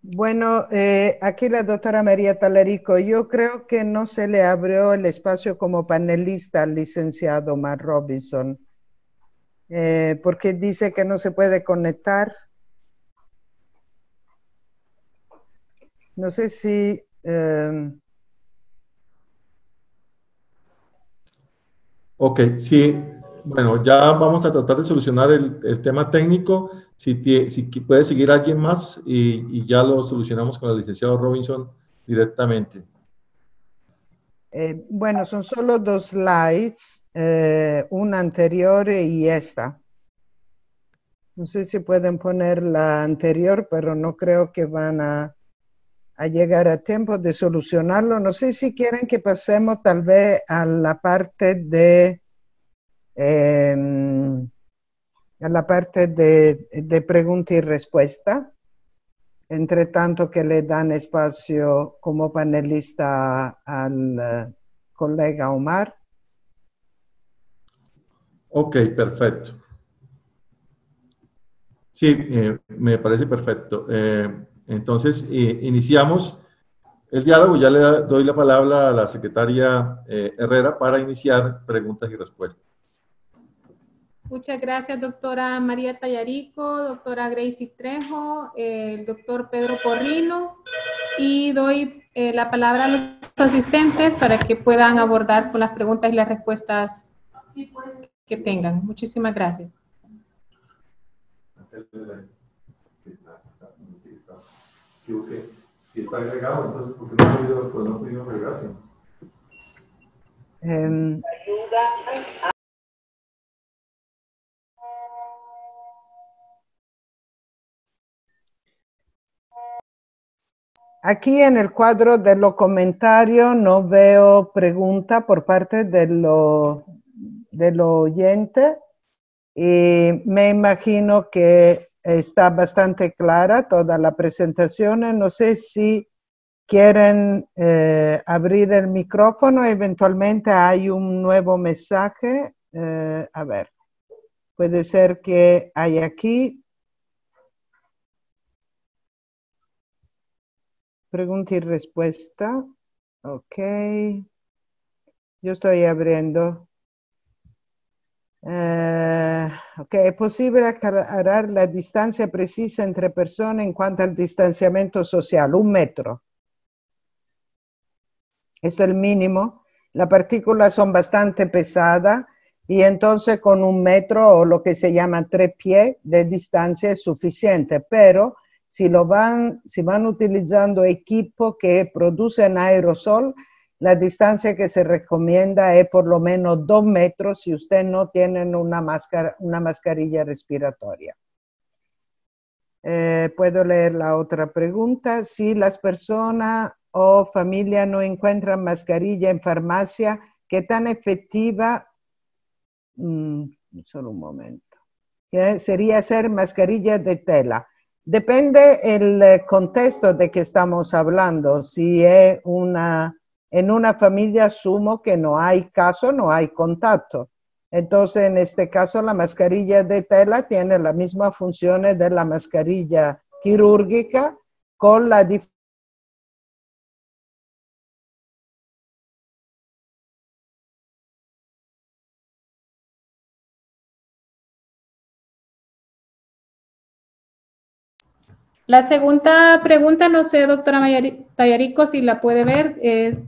B: Bueno, aquí la doctora María Talarico, yo creo que no se le abrió el espacio como panelista al licenciado Omar Robinson, porque dice que no se puede conectar. No sé si...
D: Ok, sí. Bueno, ya vamos a tratar de solucionar el tema técnico. Si puede seguir alguien más y ya lo solucionamos con el licenciado Robinson directamente.
B: bueno, son solo 2 slides, una anterior y esta. No sé si pueden poner la anterior, pero no creo que van a llegar a tiempo de solucionarlo. No sé si quieren que pasemos tal vez a la parte de pregunta y respuesta, entre tanto que le dan espacio como panelista al colega Omar.
D: Ok, perfecto. Sí, me parece perfecto. Entonces, iniciamos el diálogo. Ya le doy la palabra a la secretaria Herrera para iniciar preguntas y respuestas.
A: Muchas gracias, doctora María Tallarico, doctora Gracie Trejo, el doctor Pedro Porrino, y doy la palabra a los asistentes para que puedan abordar con las preguntas y las respuestas que tengan. Muchísimas gracias.
D: Si está agregado, entonces, ¿por qué no ha podido agregarse?
B: Aquí en el cuadro de los comentarios no veo pregunta por parte de los oyentes y me imagino que está bastante clara toda la presentación. No sé si quieren abrir el micrófono, eventualmente hay un nuevo mensaje. A ver, puede ser que hay aquí. Pregunta y respuesta. Ok. Yo estoy abriendo. Ok, ¿es posible aclarar la distancia precisa entre personas en cuanto al distanciamiento social? 1 metro. Esto es el mínimo. Las partículas son bastante pesadas y entonces con 1 metro o lo que se llama 3 pies de distancia es suficiente, pero si van utilizando equipos que producen aerosol, la distancia que se recomienda es por lo menos 2 metros si usted no tiene una mascarilla respiratoria. Puedo leer la otra pregunta. Si las personas o familia no encuentran mascarilla en farmacia, ¿qué tan efectiva? Solo un momento. Sería hacer mascarilla de tela. Depende el contexto de que estamos hablando. Si es en una familia, asumo que no hay caso, no hay contacto. Entonces, en este caso, la mascarilla de tela tiene las mismas funciones de la mascarilla quirúrgica, con la diferencia.
A: La segunda pregunta, no sé, doctora Tallarico, si la puede ver, es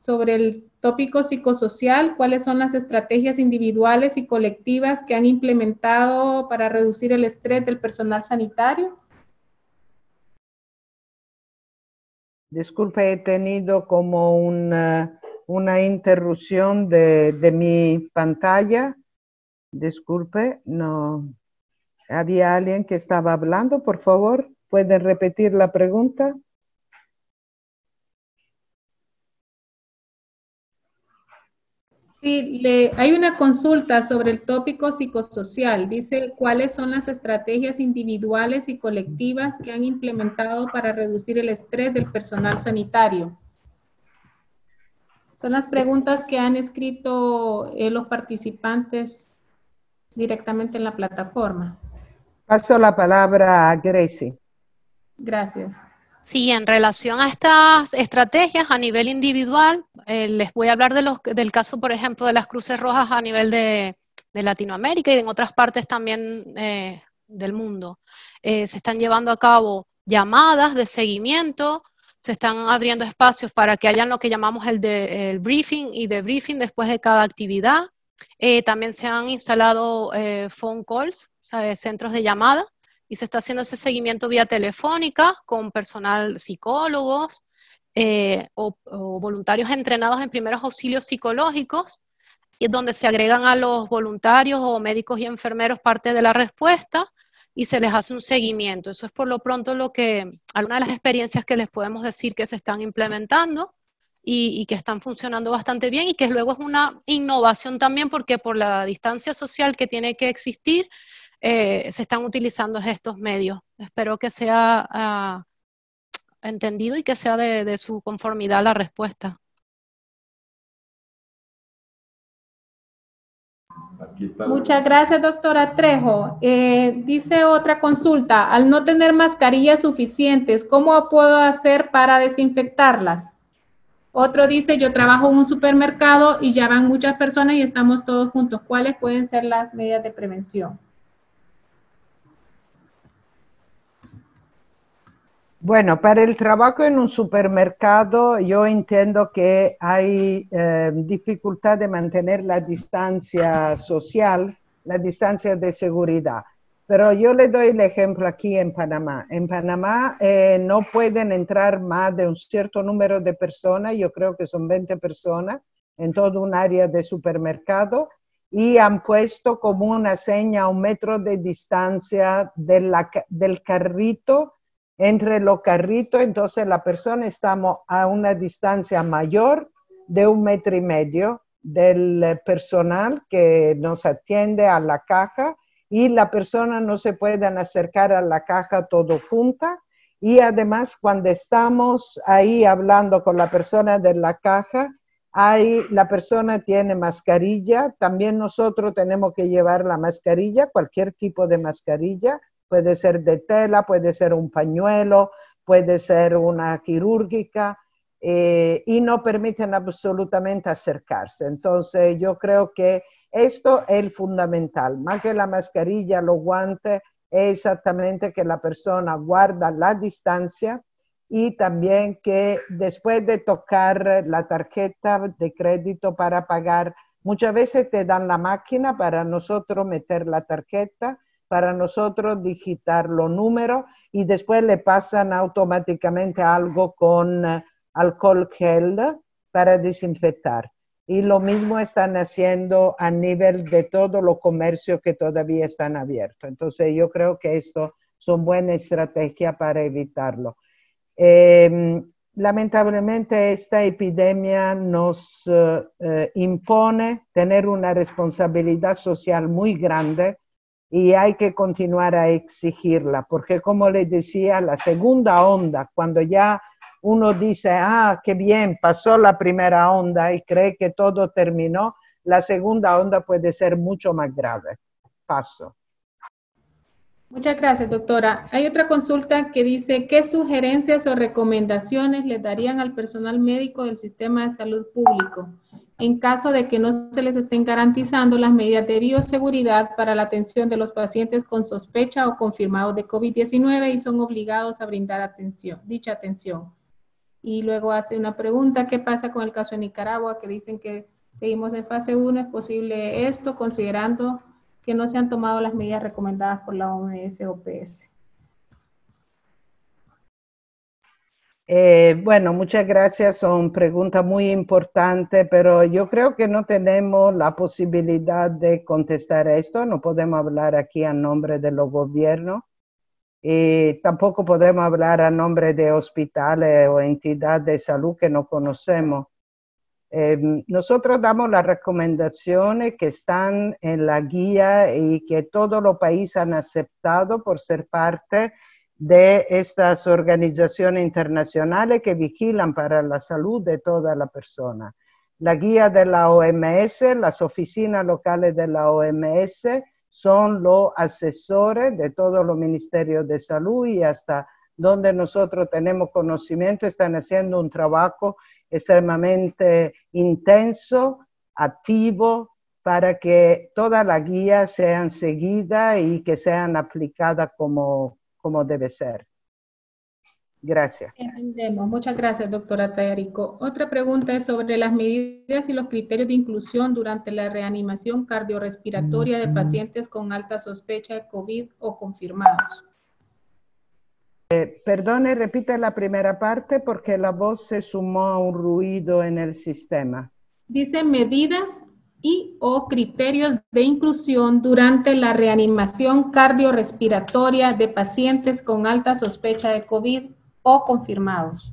A: sobre el tópico psicosocial. ¿Cuáles son las estrategias individuales y colectivas que han implementado para reducir el estrés del personal sanitario?
B: Disculpe, he tenido como una interrupción de mi pantalla. Disculpe, no. ¿Había alguien que estaba hablando? Por favor, ¿pueden repetir la pregunta?
A: Sí, hay una consulta sobre el tópico psicosocial. Dice, ¿cuáles son las estrategias individuales y colectivas que han implementado para reducir el estrés del personal sanitario? Son las preguntas que han escrito los participantes directamente en la plataforma.
B: Paso la palabra a Gracie.
A: Gracias.
G: Sí, en relación a estas estrategias a nivel individual, les voy a hablar del caso, por ejemplo, de las Cruces Rojas a nivel de Latinoamérica y en otras partes también del mundo. Se están llevando a cabo llamadas de seguimiento, se están abriendo espacios para que hayan lo que llamamos el briefing y debriefing después de cada actividad. También se han instalado phone calls, o sea, centros de llamada, y se está haciendo ese seguimiento vía telefónica con personal psicólogos o voluntarios entrenados en primeros auxilios psicológicos, y donde se agregan a los voluntarios o médicos y enfermeros parte de la respuesta y se les hace un seguimiento. Eso es por lo pronto algunas de las experiencias que les podemos decir que se están implementando y que están funcionando bastante bien y que luego es una innovación también porque por la distancia social que tiene que existir, se están utilizando estos medios. Espero que sea entendido y que sea de su conformidad la respuesta.
A: Muchas gracias, doctora Trejo. Dice otra consulta, al no tener mascarillas suficientes, ¿cómo puedo hacer para desinfectarlas? Otro dice, yo trabajo en un supermercado y ya van muchas personas y estamos todos juntos. ¿Cuáles pueden ser las medidas de prevención?
B: Bueno, para el trabajo en un supermercado yo entiendo que hay dificultad de mantener la distancia social, la distancia de seguridad. Pero yo le doy el ejemplo aquí en Panamá. En Panamá no pueden entrar más de un cierto número de personas, yo creo que son 20 personas en todo un área de supermercado, y han puesto como una seña 1 metro de distancia del carrito entre los carritos, entonces la persona estamos a una distancia mayor de 1,5 metros del personal que nos atiende a la caja y la persona no se puede acercar a la caja todo junta. Y además cuando estamos ahí hablando con la persona de la caja, la persona tiene mascarilla, también nosotros tenemos que llevar la mascarilla, cualquier tipo de mascarilla, puede ser de tela, puede ser un pañuelo, puede ser una quirúrgica, y no permiten absolutamente acercarse. Entonces yo creo que esto es el fundamental, más que la mascarilla, los guantes, es exactamente que la persona guarda la distancia y también que después de tocar la tarjeta de crédito para pagar, muchas veces te dan la máquina para nosotros meter la tarjeta, para nosotros digitar los números y después le pasan automáticamente algo con alcohol gel para desinfectar. Y lo mismo están haciendo a nivel de todos los comercios que todavía están abiertos. Entonces yo creo que esto son buenas estrategias para evitarlo. Lamentablemente esta epidemia nos impone tener una responsabilidad social muy grande y hay que continuar a exigirla, porque como les decía, la segunda onda, cuando ya uno dice, qué bien, pasó la primera onda y cree que todo terminó, la segunda onda puede ser mucho más grave. Paso.
A: Muchas gracias, doctora. Hay otra consulta que dice, ¿qué sugerencias o recomendaciones le darían al personal médico del sistema de salud público en caso de que no se les estén garantizando las medidas de bioseguridad para la atención de los pacientes con sospecha o confirmados de COVID-19 y son obligados a brindar dicha atención? Y luego hace una pregunta, ¿qué pasa con el caso de Nicaragua? Que dicen que seguimos en fase 1, ¿es posible esto considerando que no se han tomado las medidas recomendadas por la OMS o OPS?
B: Bueno, muchas gracias. Son preguntas muy importantes, pero yo creo que no tenemos la posibilidad de contestar esto. No podemos hablar aquí a nombre de los gobiernos y tampoco podemos hablar a nombre de hospitales o entidades de salud que no conocemos. Nosotros damos las recomendaciones que están en la guía y que todos los países han aceptado por ser parte de estas organizaciones internacionales que vigilan para la salud de toda la persona. La guía de la OMS, las oficinas locales de la OMS son los asesores de todos los ministerios de salud y hasta donde nosotros tenemos conocimiento están haciendo un trabajo extremadamente intenso, activo, para que todas las guías sean seguidas y que sean aplicadas como debe ser. Gracias.
A: Entendemos. Muchas gracias, doctora Tallarico. Otra pregunta es sobre las medidas y los criterios de inclusión durante la reanimación cardiorrespiratoria de pacientes con alta sospecha de COVID o confirmados.
B: Perdone, repite la primera parte porque la voz se sumó a un ruido en el sistema.
A: Dice medidas y o criterios de inclusión durante la reanimación cardiorrespiratoria de pacientes con alta sospecha de COVID o confirmados.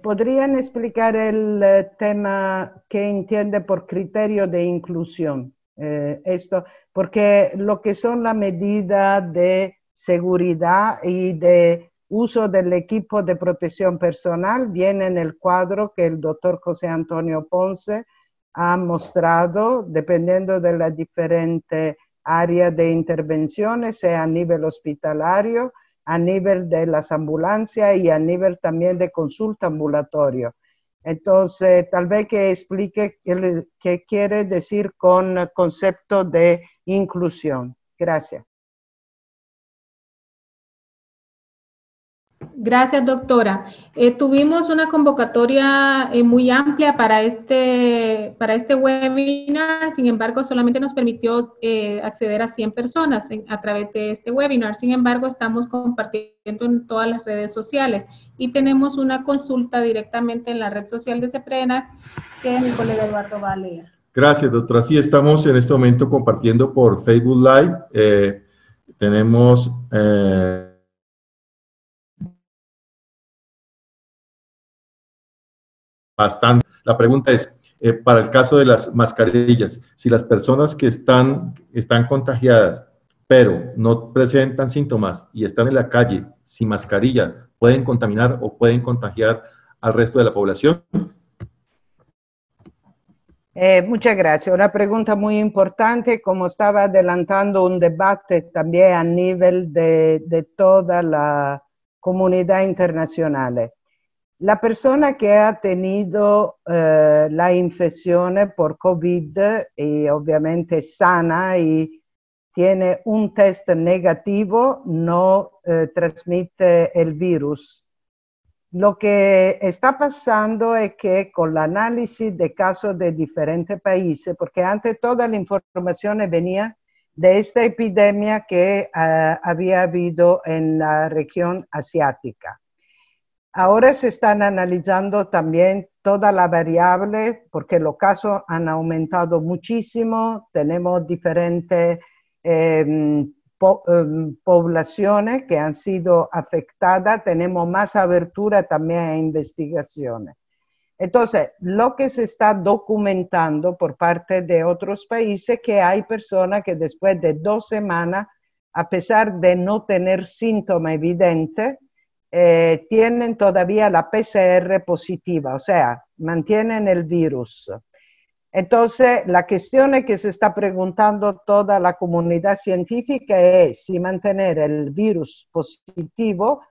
B: ¿Podrían explicar el tema que entiende por criterio de inclusión? Esto, porque lo que son las medidas de seguridad y de uso del equipo de protección personal viene en el cuadro que el doctor José Antonio Ponce ha mostrado, dependiendo de las diferentes áreas de intervenciones, sea a nivel hospitalario, a nivel de las ambulancias y a nivel también de consulta ambulatorio. Entonces, tal vez que explique qué quiere decir con concepto de inclusión. Gracias.
A: Gracias, doctora. Tuvimos una convocatoria muy amplia para este webinar, sin embargo, solamente nos permitió acceder a 100 personas a través de este webinar. Sin embargo, estamos compartiendo en todas las redes sociales y tenemos una consulta directamente en la red social de CEPRENA que mi colega Eduardo va a leer.
D: Gracias, doctora. Sí, estamos en este momento compartiendo por Facebook Live. Tenemos... bastante. La pregunta es, para el caso de las mascarillas, si las personas que están contagiadas, pero no presentan síntomas y están en la calle sin mascarilla, ¿pueden contaminar o pueden contagiar al resto de la población?
B: Muchas gracias. Una pregunta muy importante, como estaba adelantando un debate también a nivel de toda la comunidad internacional. La persona que ha tenido la infección por COVID y obviamente sana y tiene un test negativo, no transmite el virus. Lo que está pasando es que con el análisis de casos de diferentes países, porque antes toda la información venía de esta epidemia que había habido en la región asiática. Ahora se están analizando también toda la variable, porque los casos han aumentado muchísimo, tenemos diferentes poblaciones que han sido afectadas, tenemos más abertura también a investigaciones. Entonces, lo que se está documentando por parte de otros países, que hay personas que después de 2 semanas, a pesar de no tener síntomas evidentes, tienen todavía la PCR positiva, o sea, mantienen el virus. Entonces, la cuestión que se está preguntando toda la comunidad científica es si mantener el virus positivo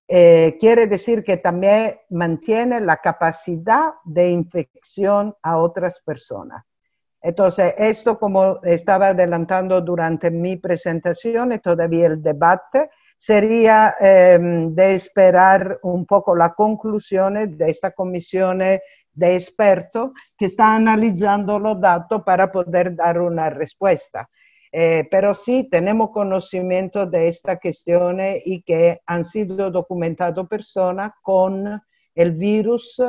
B: quiere decir que también mantiene la capacidad de infección a otras personas. Entonces, esto, como estaba adelantando durante mi presentación, y todavía el debate, sería de esperar un poco las conclusiones de esta comisión de expertos que está analizando los datos para poder dar una respuesta. Pero sí tenemos conocimiento de estas cuestiones y que han sido documentadas personas con el virus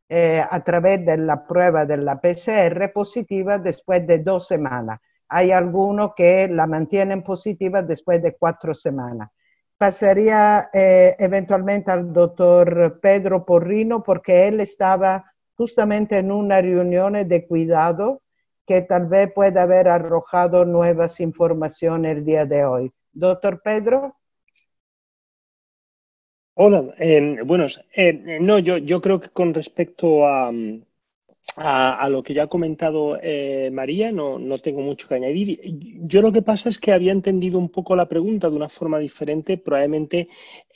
B: a través de la prueba de la PCR positiva después de 2 semanas. Hay algunos que la mantienen positiva después de 4 semanas. Pasaría eventualmente al doctor Pedro Porrino porque él estaba justamente en una reunión de cuidado que tal vez pueda haber arrojado nuevas informaciones el día de hoy. Doctor Pedro.
F: Hola, buenos. No, yo creo que con respecto a lo que ya ha comentado María, no tengo mucho que añadir. Yo lo que pasa es que había entendido un poco la pregunta de una forma diferente, probablemente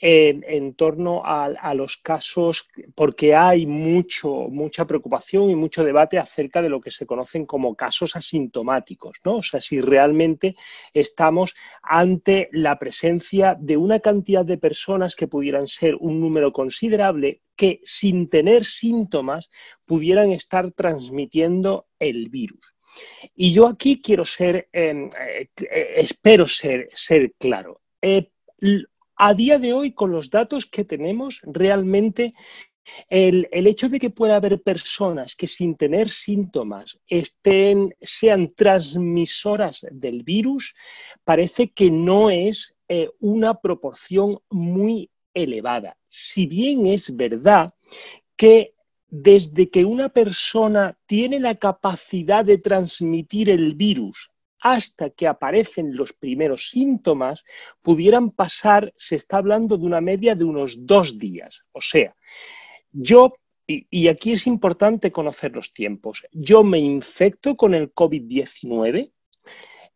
F: en torno a los casos, porque hay mucha preocupación y mucho debate acerca de lo que se conocen como casos asintomáticos, ¿no? O sea, si realmente estamos ante la presencia de una cantidad de personas que pudieran ser un número considerable que sin tener síntomas pudieran estar transmitiendo el virus. Y yo aquí quiero espero ser claro. A día de hoy, con los datos que tenemos, realmente el hecho de que pueda haber personas que sin tener síntomas sean transmisoras del virus, parece que no es una proporción muy elevada. Si bien es verdad que desde que una persona tiene la capacidad de transmitir el virus hasta que aparecen los primeros síntomas, pudieran pasar, se está hablando de una media de unos 2 días. O sea, y aquí es importante conocer los tiempos, yo me infecto con el COVID-19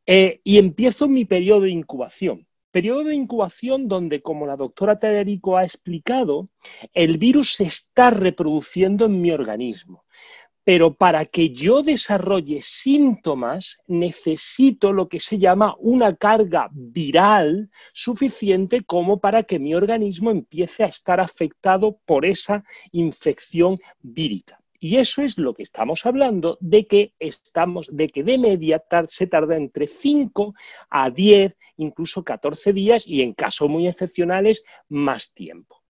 F: y empiezo mi periodo de incubación. Periodo de incubación donde, como la doctora Tallarico ha explicado, el virus se está reproduciendo en mi organismo. Pero para que yo desarrolle síntomas necesito lo que se llama una carga viral suficiente como para que mi organismo empiece a estar afectado por esa infección vírica. Y eso es lo que estamos hablando, de que de media se tarda entre 5 a 10, incluso 14 días y en casos muy excepcionales más tiempo.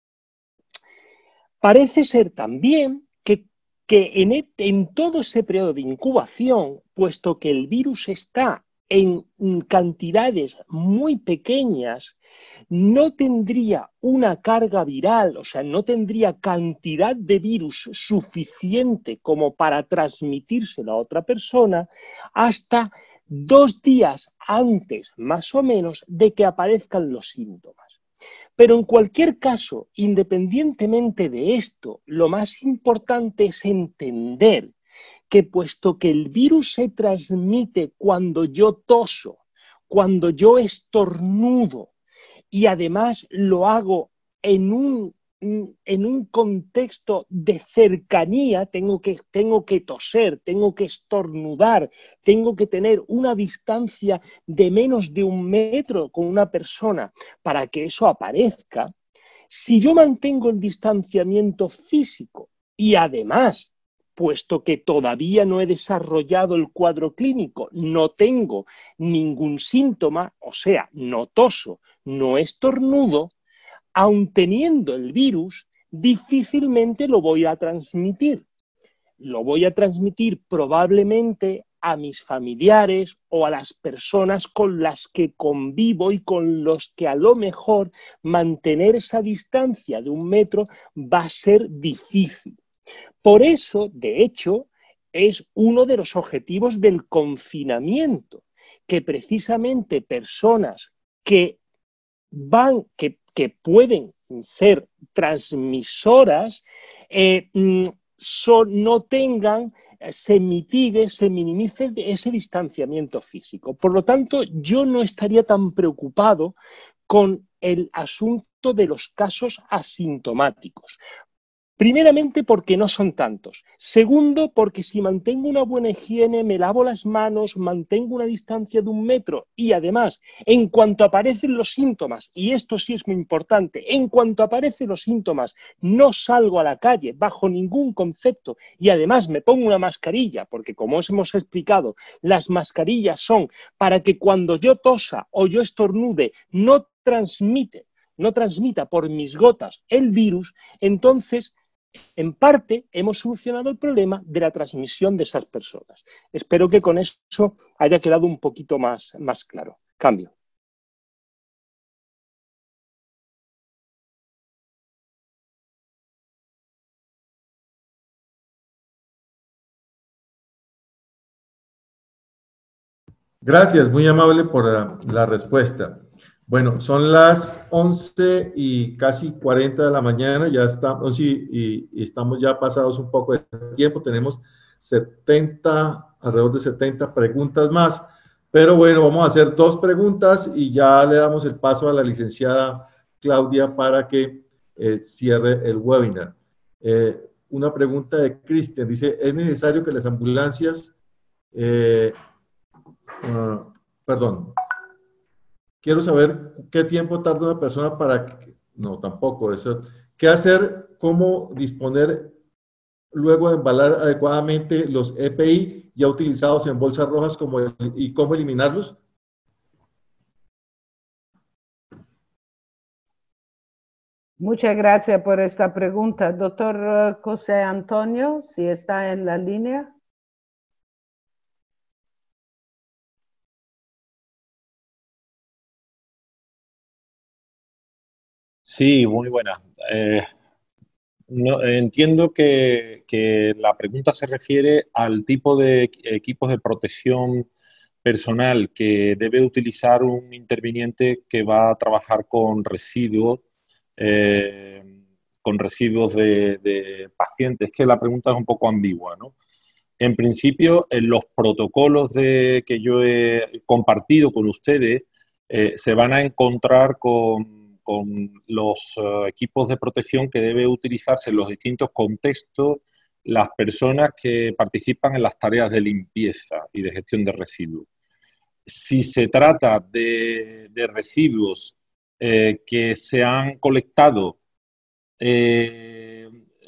F: Parece ser también que en todo ese periodo de incubación, puesto que el virus está en cantidades muy pequeñas, no tendría una carga viral, o sea, no tendría cantidad de virus suficiente como para transmitírselo a otra persona hasta 2 días antes, más o menos, de que aparezcan los síntomas. Pero en cualquier caso, independientemente de esto, lo más importante es entender que puesto que el virus se transmite cuando yo toso, cuando yo estornudo, y además lo hago en un contexto de cercanía, tengo que toser, tengo que estornudar, tengo que tener una distancia de menos de 1 metro con una persona para que eso aparezca. Si yo mantengo el distanciamiento físico y además, puesto que todavía no he desarrollado el cuadro clínico, no tengo ningún síntoma, o sea, no toso, no estornudo, aun teniendo el virus, difícilmente lo voy a transmitir. Lo voy a transmitir probablemente a mis familiares o a las personas con las que convivo y con los que a lo mejor mantener esa distancia de 1 metro va a ser difícil. Por eso, de hecho, es uno de los objetivos del confinamiento, que precisamente personas que pueden ser transmisoras no tengan, se mitigue, se minimice ese distanciamiento físico. Por lo tanto, yo no estaría tan preocupado con el asunto de los casos asintomáticos. Primeramente porque no son tantos. Segundo, porque si mantengo una buena higiene, me lavo las manos, mantengo una distancia de 1 metro y además, en cuanto aparecen los síntomas, y esto sí es muy importante, en cuanto aparecen los síntomas, no salgo a la calle bajo ningún concepto y además me pongo una mascarilla, porque como os hemos explicado, las mascarillas son para que cuando yo tosa o yo estornude no transmita por mis gotas el virus, entonces en parte hemos solucionado el problema de la transmisión de esas personas. Espero que con eso haya quedado un poquito más claro. Cambio.
D: Gracias, muy amable por la respuesta. Bueno, son las 11 y casi 40 de la mañana, ya estamos, y estamos ya pasados un poco de tiempo, tenemos alrededor de 70 preguntas más, pero bueno, vamos a hacer 2 preguntas y ya le damos el paso a la licenciada Claudia para que cierre el webinar. Una pregunta de Cristian, dice, ¿es necesario que las ambulancias, perdón, quiero saber qué tiempo tarda una persona para... No, tampoco eso. ¿Qué hacer? ¿Cómo disponer luego de embalar adecuadamente los EPI ya utilizados en bolsas rojas y cómo eliminarlos?
B: Muchas gracias por esta pregunta. Doctor José Antonio, si está en la línea.
E: Sí, muy buena. Entiendo que la pregunta se refiere al tipo de equipos de protección personal que debe utilizar un interviniente que va a trabajar con residuos de pacientes. Que la pregunta es un poco ambigua, ¿no? En principio, en los protocolos que yo he compartido con ustedes, se van a encontrar con los equipos de protección que debe utilizarse en los distintos contextos las personas que participan en las tareas de limpieza y de gestión de residuos. Si se trata de residuos que se han colectado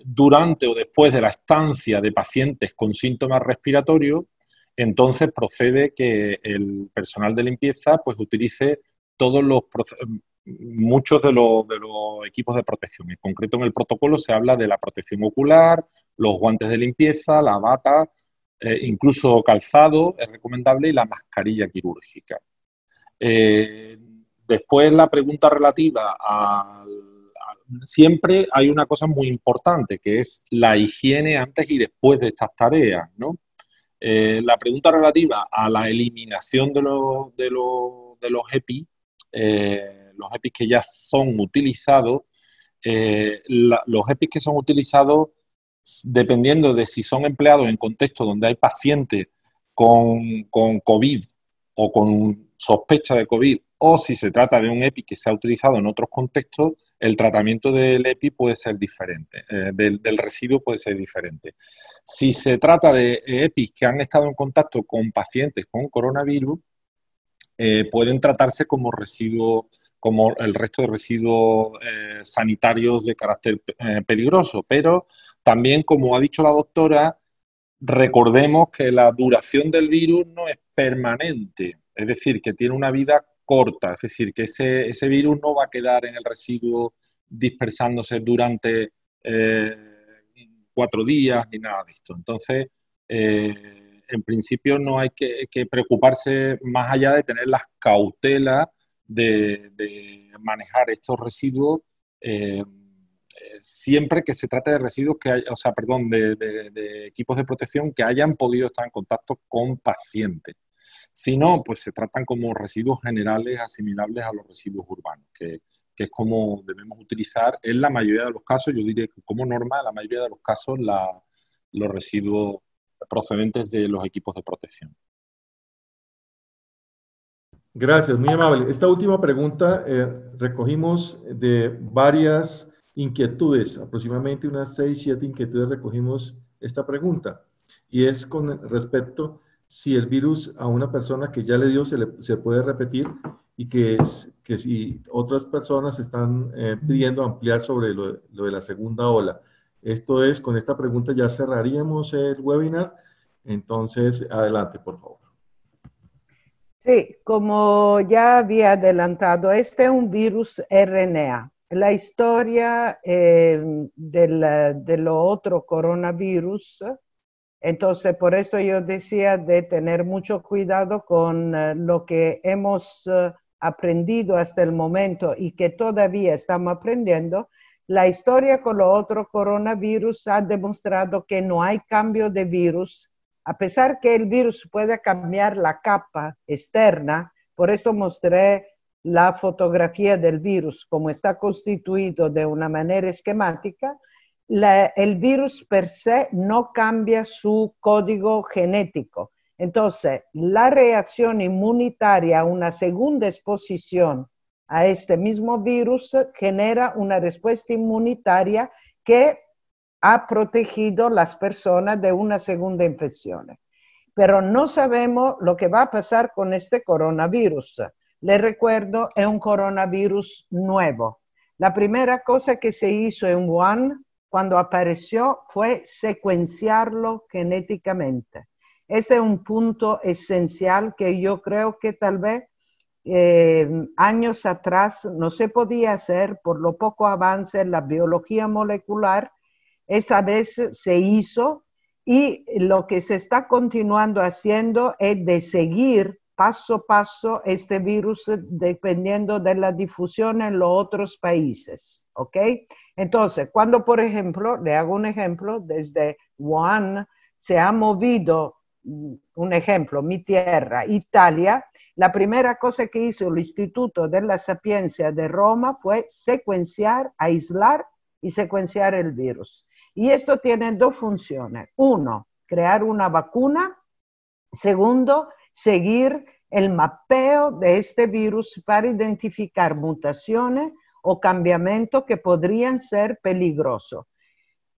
E: durante o después de la estancia de pacientes con síntomas respiratorios, entonces procede que el personal de limpieza pues utilice muchos de los equipos de protección. En concreto, en el protocolo se habla de la protección ocular, los guantes de limpieza, la bata, incluso calzado es recomendable y la mascarilla quirúrgica. Después la pregunta relativa siempre hay una cosa muy importante, que es la higiene antes y después de estas tareas, ¿no? La pregunta relativa a la eliminación de los EPI, los EPIs que ya son utilizados, los EPIs que son utilizados, dependiendo de si son empleados en contextos donde hay pacientes con COVID o con sospecha de COVID, o si se trata de un EPI que se ha utilizado en otros contextos, el tratamiento del EPI puede ser diferente, del residuo puede ser diferente. Si se trata de EPIs que han estado en contacto con pacientes con coronavirus, pueden tratarse como residuos, como el resto de residuos sanitarios de carácter peligroso, pero también, como ha dicho la doctora, recordemos que la duración del virus no es permanente, es decir, que tiene una vida corta, es decir, que ese virus no va a quedar en el residuo dispersándose durante 4 días ni nada de esto. Entonces, en principio no hay que preocuparse más allá de tener las cautelas de manejar estos residuos siempre que se trate de residuos de equipos de protección que hayan podido estar en contacto con pacientes. Si no, pues se tratan como residuos generales asimilables a los residuos urbanos, que es como debemos utilizar en la mayoría de los casos, yo diría que como norma, en la mayoría de los casos, los residuos procedentes de los equipos de protección.
D: Gracias, muy amable. Esta última pregunta recogimos de varias inquietudes, aproximadamente unas 6, 7 inquietudes recogimos esta pregunta. Y es con respecto si el virus a una persona que ya le dio se puede repetir y que si otras personas están pidiendo ampliar sobre lo de la segunda ola. Esto es, con esta pregunta ya cerraríamos el webinar. Entonces, adelante, por favor.
B: Sí, como ya había adelantado, este es un virus RNA. La historia de lo otro coronavirus, entonces por eso yo decía de tener mucho cuidado con lo que hemos aprendido hasta el momento y que todavía estamos aprendiendo. La historia con lo otro coronavirus ha demostrado que no hay cambio de virus. A pesar que el virus puede cambiar la capa externa, por esto mostré la fotografía del virus, como está constituido de una manera esquemática, el virus per se no cambia su código genético. Entonces, la reacción inmunitaria a una segunda exposición a este mismo virus genera una respuesta inmunitaria que ha protegido las personas de una segunda infección. Pero no sabemos lo que va a pasar con este coronavirus. Les recuerdo, es un coronavirus nuevo. La primera cosa que se hizo en Wuhan cuando apareció fue secuenciarlo genéticamente. Este es un punto esencial que yo creo que tal vez años atrás no se podía hacer por lo poco avance en la biología molecular. Esta vez se hizo y lo que se está continuando haciendo es de seguir paso a paso este virus dependiendo de la difusión en los otros países, ¿ok? Entonces, cuando, por ejemplo, le hago un ejemplo, desde Wuhan se ha movido, un ejemplo, mi tierra, Italia, la primera cosa que hizo el Instituto de la Sapiencia de Roma fue secuenciar, aislar y secuenciar el virus. Y esto tiene dos funciones. Uno, crear una vacuna. Segundo, seguir el mapeo de este virus para identificar mutaciones o cambiamientos que podrían ser peligrosos.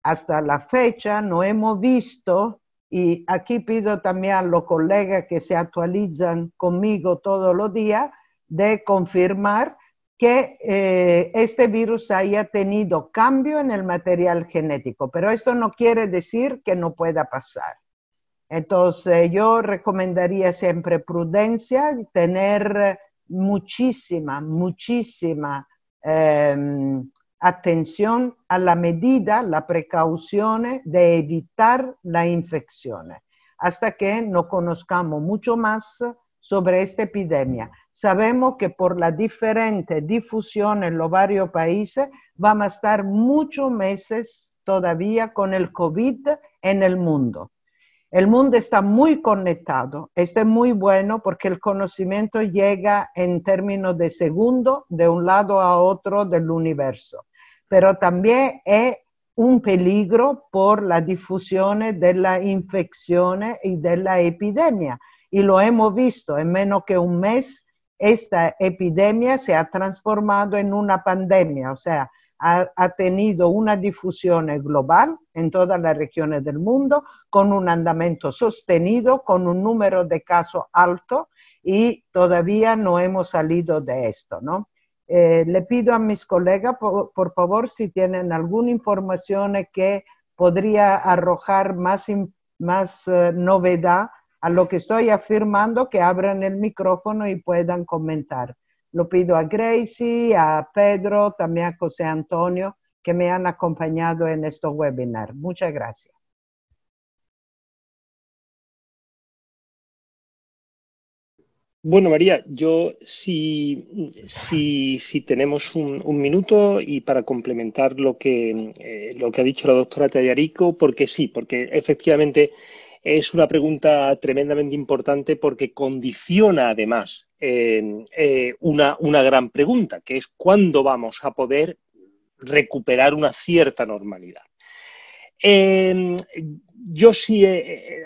B: Hasta la fecha no hemos visto, y aquí pido también a los colegas que se actualizan conmigo todos los días, de confirmar que este virus haya tenido cambio en el material genético, pero esto no quiere decir que no pueda pasar. Entonces yo recomendaría siempre prudencia, tener muchísima atención a la medida, la precaución de evitar la infección, hasta que no conozcamos mucho más sobre esta epidemia. Sabemos que por la diferente difusión en los varios países vamos a estar muchos meses todavía con el COVID en el mundo. El mundo está muy conectado. Esto es muy bueno porque el conocimiento llega en términos de segundo de un lado a otro del universo. Pero también es un peligro por la difusión de la infección y de la epidemia. Y lo hemos visto, en menos que un mes, esta epidemia se ha transformado en una pandemia, o sea, ha tenido una difusión global en todas las regiones del mundo, con un andamento sostenido, con un número de casos alto, y todavía no hemos salido de esto, ¿no? Le pido a mis colegas, por favor, si tienen alguna información que podría arrojar más novedad a lo que estoy afirmando, que abran el micrófono y puedan comentar. Lo pido a Gracie, a Pedro, también a José Antonio, que me han acompañado en este webinar. Muchas gracias.
F: Bueno, María, yo si tenemos un minuto y para complementar lo que ha dicho la doctora Tallarico, porque sí, porque efectivamente es una pregunta tremendamente importante porque condiciona además una gran pregunta, que es ¿cuándo vamos a poder recuperar una cierta normalidad? Yo sí,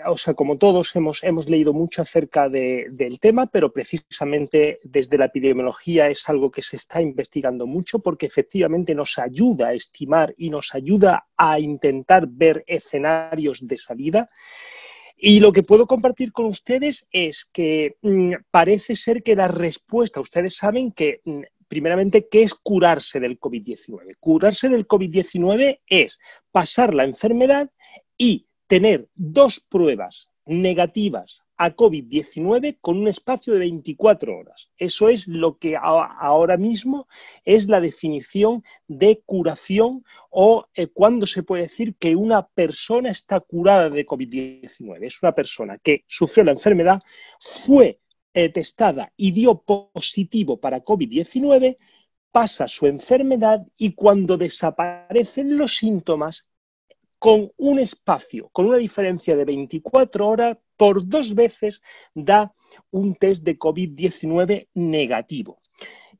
F: o sea, como todos hemos leído mucho acerca del tema, pero precisamente desde la epidemiología es algo que se está investigando mucho porque efectivamente nos ayuda a estimar y nos ayuda a intentar ver escenarios de salida. Y lo que puedo compartir con ustedes es que parece ser que la respuesta, ustedes saben que primeramente, ¿qué es curarse del COVID-19? Curarse del COVID-19 es pasar la enfermedad y tener 2 pruebas negativas a COVID-19 con un espacio de 24 horas. Eso es lo que ahora mismo es la definición de curación o cuando se puede decir que una persona está curada de COVID-19. Es una persona que sufrió la enfermedad, fue testada y dio positivo para COVID-19, pasa su enfermedad y cuando desaparecen los síntomas, con un espacio, con una diferencia de 24 horas, por 2 veces da un test de COVID-19 negativo.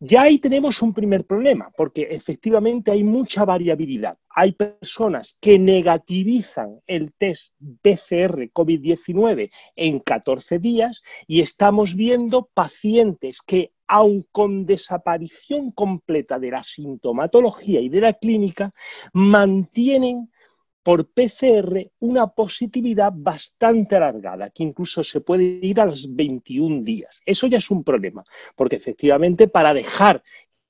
F: Ya ahí tenemos un primer problema, porque efectivamente hay mucha variabilidad. Hay personas que negativizan el test PCR COVID-19 en 14 días y estamos viendo pacientes que, aun con desaparición completa de la sintomatología y de la clínica, mantienen por PCR una positividad bastante alargada, que incluso se puede ir a los 21 días. Eso ya es un problema, porque efectivamente para dejar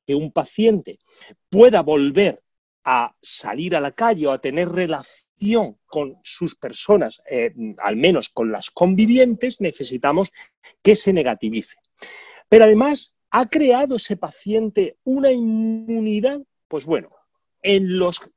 F: que un paciente pueda volver a salir a la calle o a tener relación con sus personas, al menos con las convivientes, necesitamos que se negativice. Pero además, ¿ha creado ese paciente una inmunidad? Pues bueno,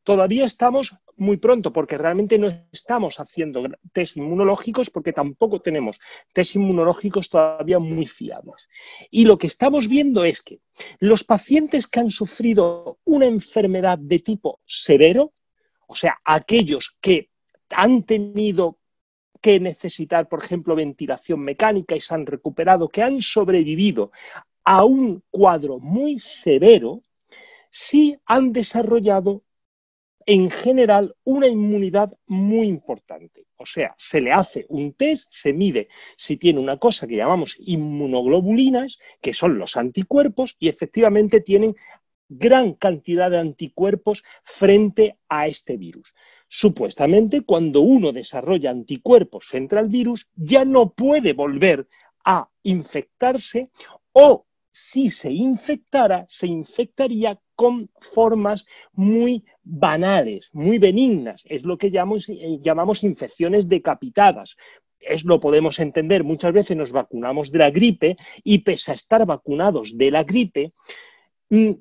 F: todavía estamos muy pronto, porque realmente no estamos haciendo test inmunológicos porque tampoco tenemos test inmunológicos todavía muy fiables. Y lo que estamos viendo es que los pacientes que han sufrido una enfermedad de tipo severo, o sea, aquellos que han tenido que necesitar, por ejemplo, ventilación mecánica y se han recuperado, que han sobrevivido a un cuadro muy severo, sí han desarrollado en general una inmunidad muy importante. O sea, se le hace un test, se mide si tiene una cosa que llamamos inmunoglobulinas, que son los anticuerpos, y efectivamente tienen gran cantidad de anticuerpos frente a este virus. Supuestamente, cuando uno desarrolla anticuerpos frente al virus, ya no puede volver a infectarse o si se infectara, se infectaría con formas muy banales, muy benignas. Es lo que llamamos infecciones decapitadas. Lo podemos entender, muchas veces nos vacunamos de la gripe y pese a estar vacunados de la gripe,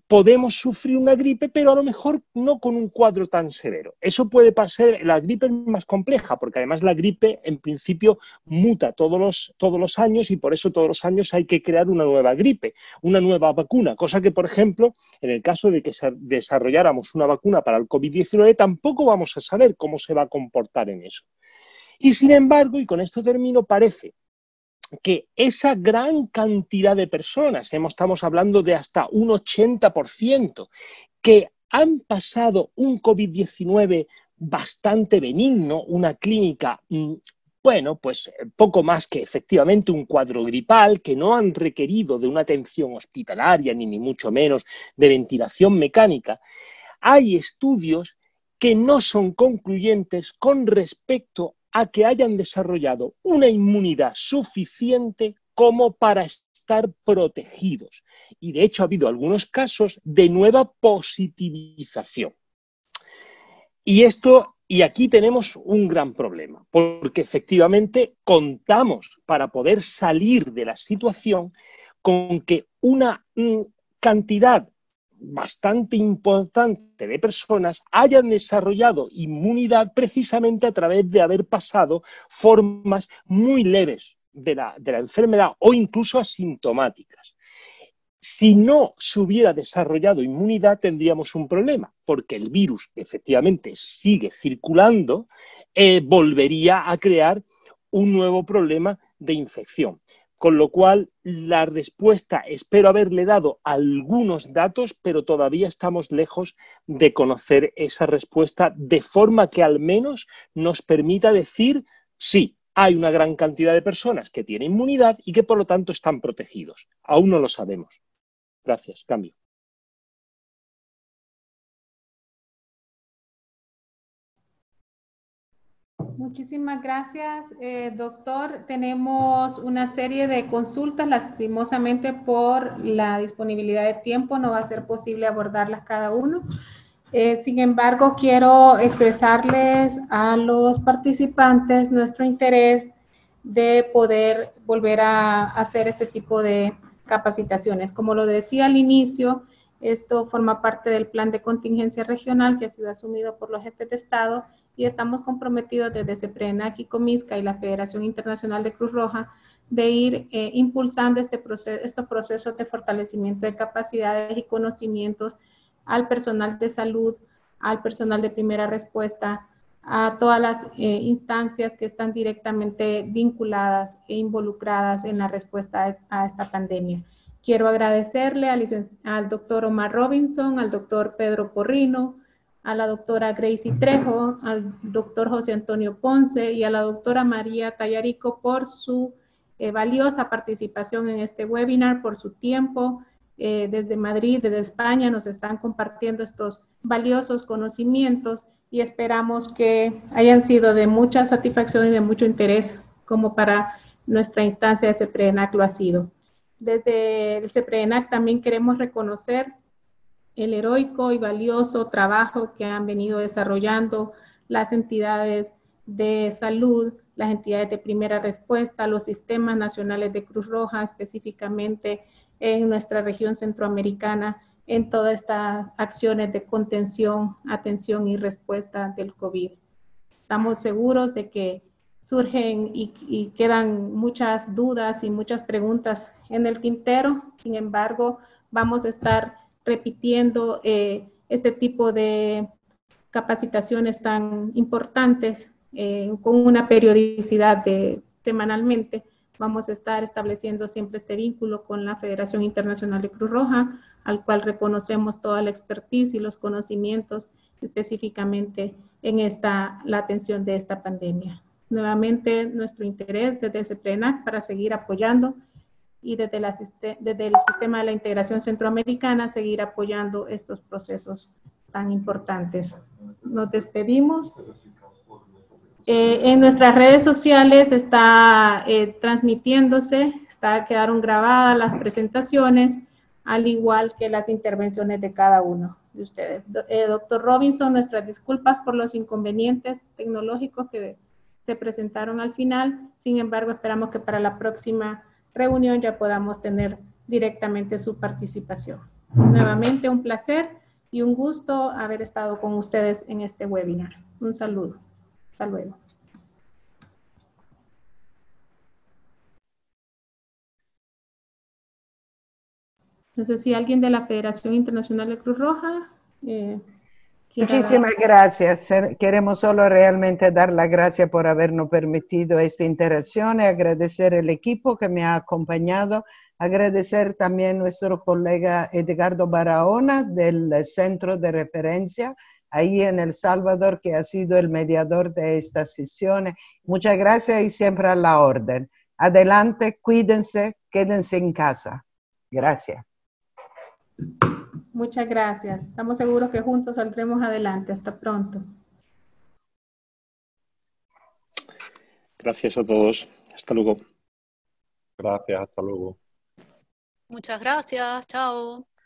F: podemos sufrir una gripe, pero a lo mejor no con un cuadro tan severo. Eso puede pasar, la gripe es más compleja, porque además la gripe en principio muta todos los años y por eso todos los años hay que crear una nueva gripe, una nueva vacuna, cosa que, por ejemplo, en el caso de que desarrolláramos una vacuna para el COVID-19, tampoco vamos a saber cómo se va a comportar en eso. Y sin embargo, y con esto termino, parece que esa gran cantidad de personas, estamos hablando de hasta un 80%, que han pasado un COVID-19 bastante benigno, una clínica, bueno, pues poco más que efectivamente un cuadro gripal, que no han requerido de una atención hospitalaria, ni mucho menos de ventilación mecánica, hay estudios que no son concluyentes con respecto a que hayan desarrollado una inmunidad suficiente como para estar protegidos. Y de hecho ha habido algunos casos de nueva positivización. Y aquí tenemos un gran problema, porque efectivamente contamos para poder salir de la situación con que una cantidad bastante importante de personas hayan desarrollado inmunidad precisamente a través de haber pasado formas muy leves de la enfermedad o incluso asintomáticas. Si no se hubiera desarrollado inmunidad tendríamos un problema, porque el virus efectivamente sigue circulando, volvería a crear un nuevo problema de infección. Con lo cual, la respuesta, espero haberle dado algunos datos, pero todavía estamos lejos de conocer esa respuesta de forma que al menos nos permita decir sí, hay una gran cantidad de personas que tienen inmunidad y que por lo tanto están protegidos. Aún no lo sabemos. Gracias. Cambio.
A: Muchísimas gracias, doctor. Tenemos una serie de consultas, lastimosamente por la disponibilidad de tiempo no va a ser posible abordarlas cada uno. Sin embargo, quiero expresarles a los participantes nuestro interés de poder volver a hacer este tipo de capacitaciones. Como lo decía al inicio, esto forma parte del plan de contingencia regional que ha sido asumido por los jefes de Estado y estamos comprometidos desde CEPRENAC y Comisca y la Federación Internacional de Cruz Roja de ir impulsando estos procesos de fortalecimiento de capacidades y conocimientos al personal de salud, al personal de primera respuesta, a todas las instancias que están directamente vinculadas e involucradas en la respuesta a esta pandemia. Quiero agradecerle al doctor Omar Robinson, al doctor Pedro Porrino, a la doctora Gracie Trejo, al doctor José Antonio Ponce y a la doctora María Tallarico por su valiosa participación en este webinar, por su tiempo. Desde Madrid, desde España, nos están compartiendo estos valiosos conocimientos y esperamos que hayan sido de mucha satisfacción y de mucho interés como para nuestra instancia de CEPRENAC lo ha sido. Desde el CEPRENAC también queremos reconocer el heroico y valioso trabajo que han venido desarrollando las entidades de salud, las entidades de primera respuesta, los sistemas nacionales de Cruz Roja, específicamente en nuestra región centroamericana, en todas estas acciones de contención, atención y respuesta del COVID. Estamos seguros de que surgen y quedan muchas dudas y muchas preguntas en el tintero. Sin embargo, vamos a estar repitiendo este tipo de capacitaciones tan importantes con una periodicidad semanalmente. Vamos a estar estableciendo siempre este vínculo con la Federación Internacional de Cruz Roja, al cual reconocemos toda la expertise y los conocimientos específicamente en la atención de esta pandemia. Nuevamente, nuestro interés desde CEPRENAC para seguir apoyando y desde el sistema de la integración centroamericana seguir apoyando estos procesos tan importantes. Nos despedimos. En nuestras redes sociales está transmitiéndose, quedaron grabadas las presentaciones, al igual que las intervenciones de cada uno de ustedes. Doctor Robinson, nuestras disculpas por los inconvenientes tecnológicos que se presentaron al final. Sin embargo, esperamos que para la próxima reunión ya podamos tener directamente su participación. Nuevamente un placer y un gusto haber estado con ustedes en este webinar. Un saludo. Hasta luego. No sé si alguien de la Federación Internacional de Cruz Roja
B: Muchísimas gracias. Queremos solo realmente dar las gracias por habernos permitido esta interacción y agradecer al equipo que me ha acompañado. Agradecer también a nuestro colega Edgardo Barahona del Centro de Referencia ahí en El Salvador, que ha sido el mediador de estas sesiones. Muchas gracias y siempre a la orden. Adelante, cuídense, quédense en casa. Gracias.
A: Muchas gracias. Estamos seguros que juntos saldremos adelante. Hasta pronto.
F: Gracias a todos. Hasta luego.
E: Gracias, hasta luego.
G: Muchas gracias. Chao.